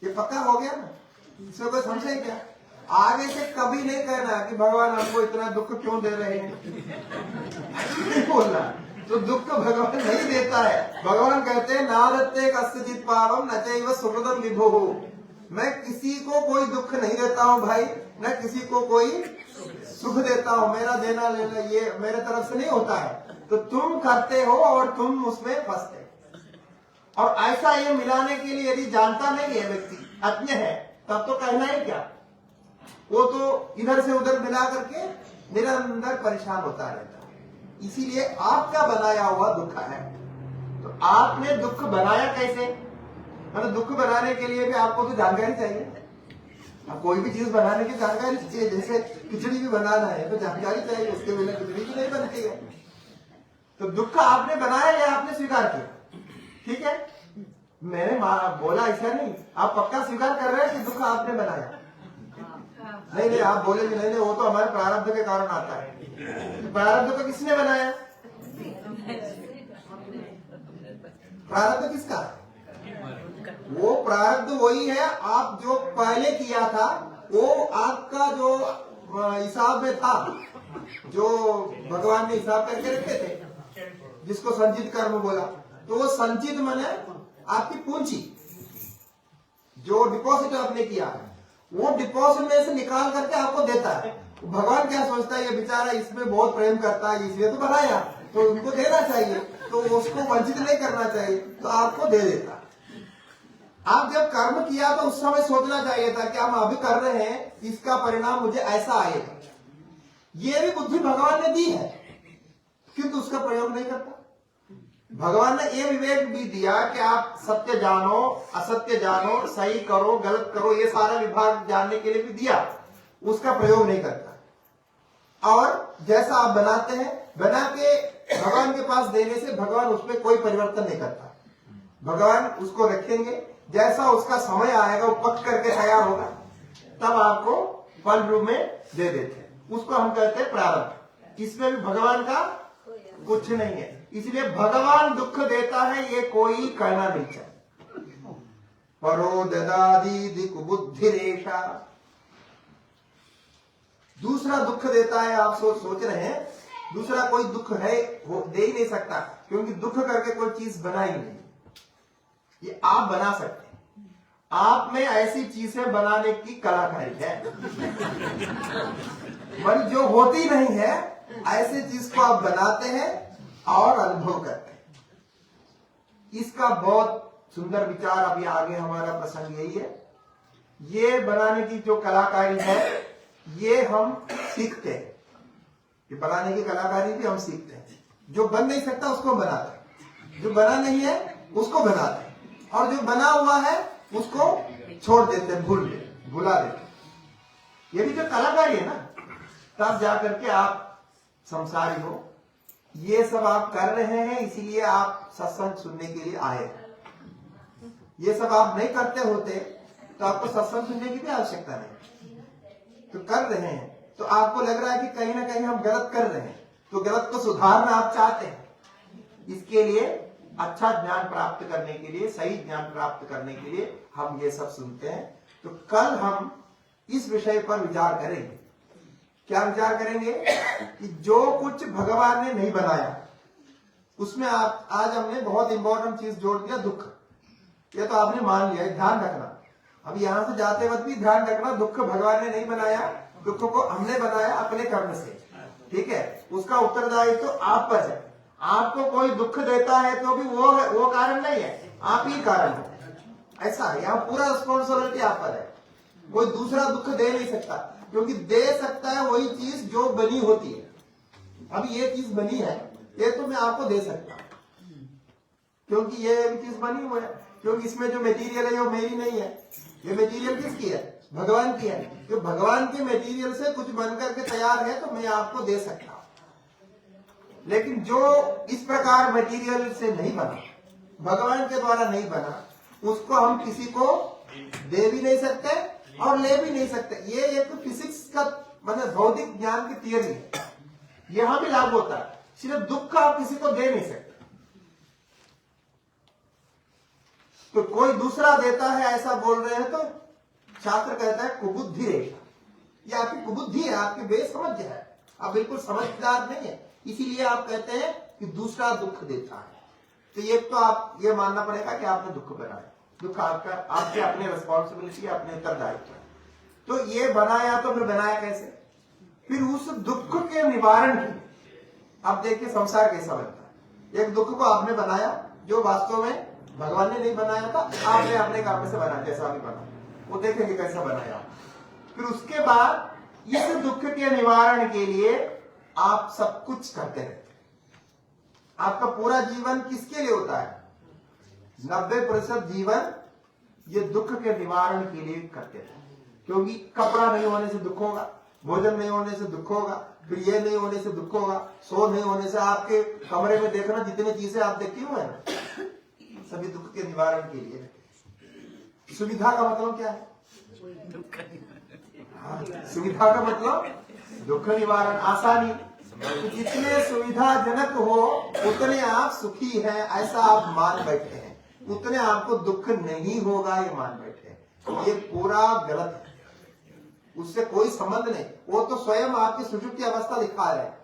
ये पक्का हो गया ना? इसमें कोई संशय क्या? आगे से कभी नहीं कहना कि भगवान हमको इतना दुख क्यों दे रहे हैं, नहीं बोलना। तो दुख भगवान नहीं देता है। भगवान कहते हैं नादत्ते कस्यचित् पावम न चैव सुहृदं विभुः, मैं किसी को कोई दुख नहीं देता हूं भाई, न किसी को कोई सुख देता हूं, मेरा देना लेना ये मेरे तरफ से नहीं होता है। तो तुम करते हो और तुम उसमें फंसते हो। और ऐसा ये मिलाने के लिए यदि जानता नहीं है व्यक्ति, अज्ञ है, तब तो कहना है क्या? वो तो इधर से उधर मिला करके निरंतर परेशान होता रहता है। इसीलिए आपका बनाया हुआ दुख है। तो आपने दुख बनाया कैसे? मतलब दुख बनाने के लिए भी आपको तो जानकारी चाहिए। अब कोई भी चीज बनाने की जानकारी चाहिए, जैसे खिचड़ी भी बनाना है तो जानकारी चाहिए, उसके बिना खिचड़ी भी नहीं बनती है। तो दुख आपने बनाया या आपने स्वीकार किया? ठीक है, मैंने बोला ऐसा नहीं, आप पक्का स्वीकार कर रहे हैं कि दुख आपने बनाया? नहीं नहीं, आप बोलेंगे नहीं नहीं वो तो हमारे प्रारब्ध के कारण आता है। प्रारब्ध को किसने बनाया? प्रारब्ध किसका? वो प्रारब्ध वही है, आप जो पहले किया था वो आपका जो हिसाब में था, जो भगवान ने हिसाब करके रखे थे, जिसको संचित कर्म बोला। तो वो संचित माने आपकी पूंजी, जो डिपॉजिट आपने किया है, वो डिपॉजिट में से निकाल करके आपको देता है। भगवान क्या सोचता है, ये बेचारा इसमें बहुत प्रेम करता है, इसलिए तो बनाया, तो उनको देना चाहिए, तो उसको वंचित नहीं करना चाहिए, तो आपको दे देता। आप जब कर्म किया तो उस समय सोचना चाहिए था कि हम अभी कर रहे हैं, इसका परिणाम मुझे ऐसा आएगा, ये भी बुद्धि भगवान ने दी है, किंतु उसका प्रयोग नहीं करता। भगवान ने ये विवेक भी दिया कि आप सत्य जानो, असत्य जानो, सही करो, गलत करो, ये सारा विभाग जानने के लिए भी दिया, उसका प्रयोग नहीं करता। और जैसा आप बनाते हैं, बना के भगवान के पास देने से भगवान उसमें कोई परिवर्तन नहीं करता। भगवान उसको रखेंगे, जैसा उसका समय आएगा वो पक करके तैयार होगा, तब आपको फल रूप में दे देते हैं। उसको हम कहते हैं प्रारब्ध। इसमें भी भगवान का कुछ नहीं है, इसलिए भगवान दुख देता है ये कोई कहना नहीं चाहिए। परो ददादि दिक बुद्धि रेशा, दूसरा दुख देता है। आप सोच रहे हैं दूसरा कोई दुख है, वो दे ही नहीं सकता, क्योंकि दुख करके कोई चीज बना ही नहीं। ये आप बना सकते हैं, आप में ऐसी चीजें बनाने की कलाकारी है पर जो होती नहीं है ऐसी चीज को आप बनाते हैं और अनुभव करते हैं। इसका बहुत सुंदर विचार अभी आगे हमारा प्रसंग यही है। ये बनाने की जो कलाकारी है ये हम सीखते हैं, ये बनाने की कलाकारी भी हम सीखते हैं। जो बन नहीं सकता उसको बनाते हैं, जो बना नहीं है उसको बनाते हैं, और जो बना हुआ है उसको छोड़ देते हैं, भुला देते हैं। ये भी जो कलाकारी है ना, तब जाकर के आप संसारी हो। ये सब आप कर रहे हैं इसीलिए आप सत्संग सुनने के लिए आए हैं। ये सब आप नहीं करते होते तो आपको सत्संग सुनने की भी आवश्यकता नहीं, तो कर रहे हैं तो आपको लग रहा है कि कहीं ना कहीं हम गलत कर रहे हैं, तो गलत को सुधारना आप चाहते हैं। इसके लिए अच्छा ज्ञान प्राप्त करने के लिए, सही ज्ञान प्राप्त करने के लिए हम ये सब सुनते हैं। तो कल हम इस विषय पर विचार करेंगे। क्या विचार करेंगे कि जो कुछ भगवान ने नहीं बनाया उसमें आप आज हमने बहुत इंपॉर्टेंट चीज जोड़ दिया, दुख। ये तो आपने मान लिया, ध्यान रखना। अब यहां से जाते वक्त भी ध्यान रखना, दुख भगवान ने नहीं बनाया, दुख को हमने बनाया अपने कर्म से। ठीक है, उसका उत्तरदायित्व तो आप पर है। आपको कोई दुख देता है तो भी वो कारण नहीं है, आप ही कारण हो। ऐसा है, यहाँ पूरा रिस्पॉन्सिबिलिटी आप पर है। कोई दूसरा दुख दे नहीं सकता, क्योंकि दे सकता है वही चीज जो बनी होती है। अभी ये चीज बनी है, ये तो मैं आपको दे सकता हूं, क्योंकि ये चीज बनी हुई है, क्योंकि इसमें जो मटेरियल है वो मेरी नहीं है। ये मटेरियल किसकी है? भगवान की है। जो भगवान के मटेरियल से कुछ बनकर के तैयार है तो मैं आपको दे सकता हूं। लेकिन जो इस प्रकार मटेरियल से नहीं बना, भगवान के द्वारा नहीं बना, उसको हम किसी को दे भी नहीं सकते और ले भी नहीं सकते। ये एक फिजिक्स का मतलब भौतिक ज्ञान की थियरी है, यहां भी लागू होता है। सिर्फ दुख आप किसी को दे नहीं सकते, तो कोई दूसरा देता है ऐसा बोल रहे हैं तो शास्त्र कहता है कुबुद्धि रेखा। ये आपकी कुबुद्धि है, आपकी बेसमझ है, आप बिल्कुल समझदार नहीं है, इसीलिए आप कहते हैं कि दूसरा दुख देता है। तो ये तो आप ये मानना पड़ेगा कि आपने दुख बनाया, दुख आपका, आपके अपने रिस्पॉन्सिबिलिटी, अपने उत्तरदायित्व। तो ये बनाया तो फिर बनाया कैसे? फिर उस दुख के निवारण की, अब देखिए संसार कैसा बनता है। एक दुख को आपने बनाया जो वास्तव में भगवान ने नहीं बनाया था, आपने अपने काम से बनाया, जैसा भी बना वो देखेंगे कैसा बनाया। फिर उसके बाद इस दुख के निवारण के लिए आप सब कुछ करते रहते हैं। आपका पूरा जीवन किसके लिए होता है? 90% जीवन ये दुख के निवारण के लिए करते थे। क्योंकि कपड़ा नहीं होने से दुख होगा, भोजन नहीं होने से दुख होगा, फिर ये नहीं होने से दुख होगा, सो नहीं होने से। आपके कमरे में देखना जितनी चीजें आप देखी हुए ना, सभी दुख के निवारण के लिए। सुविधा का मतलब क्या है? सुविधा का मतलब दुख निवारण, आसानी। तो जितने सुविधाजनक हो उतने आप सुखी हैं, ऐसा आप मान बैठे हैं, उतने आपको दुख नहीं होगा ये मान बैठे हैं। ये पूरा गलत है, उससे कोई संबंध नहीं। वो तो स्वयं आपकी सुषुप्ति अवस्था दिखा रहे हैं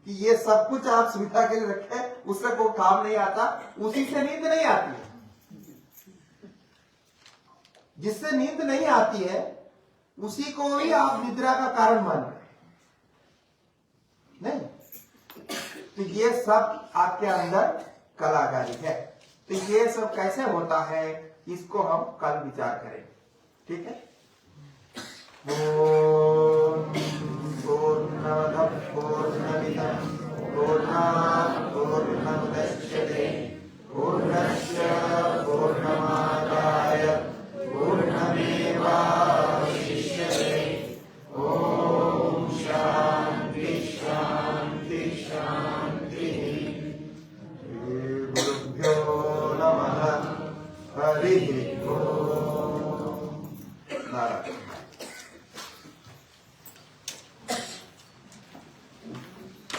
कि ये सब कुछ आप सुविधा के लिए रखे, उससे कोई काम नहीं आता, उसी से नींद नहीं आती है। जिससे नींद नहीं आती है उसी को ही आप निद्रा का कारण मान रहे नहीं। तो ये सब आपके अंदर कलाकारी है। तो ये सब कैसे होता है इसको हम कल विचार करेंगे, ठीक है। ओम पूर्णमदः पूर्णमिदं पूर्णात् पूर्णमुदच्यते पूर्णस्य पूर्णमादाय पूर्णमेवावशिष्यते। ॐ शान्ति शान्ति शान्तिः। श्रीगुरुभ्यो नमः। हरिः ओम्।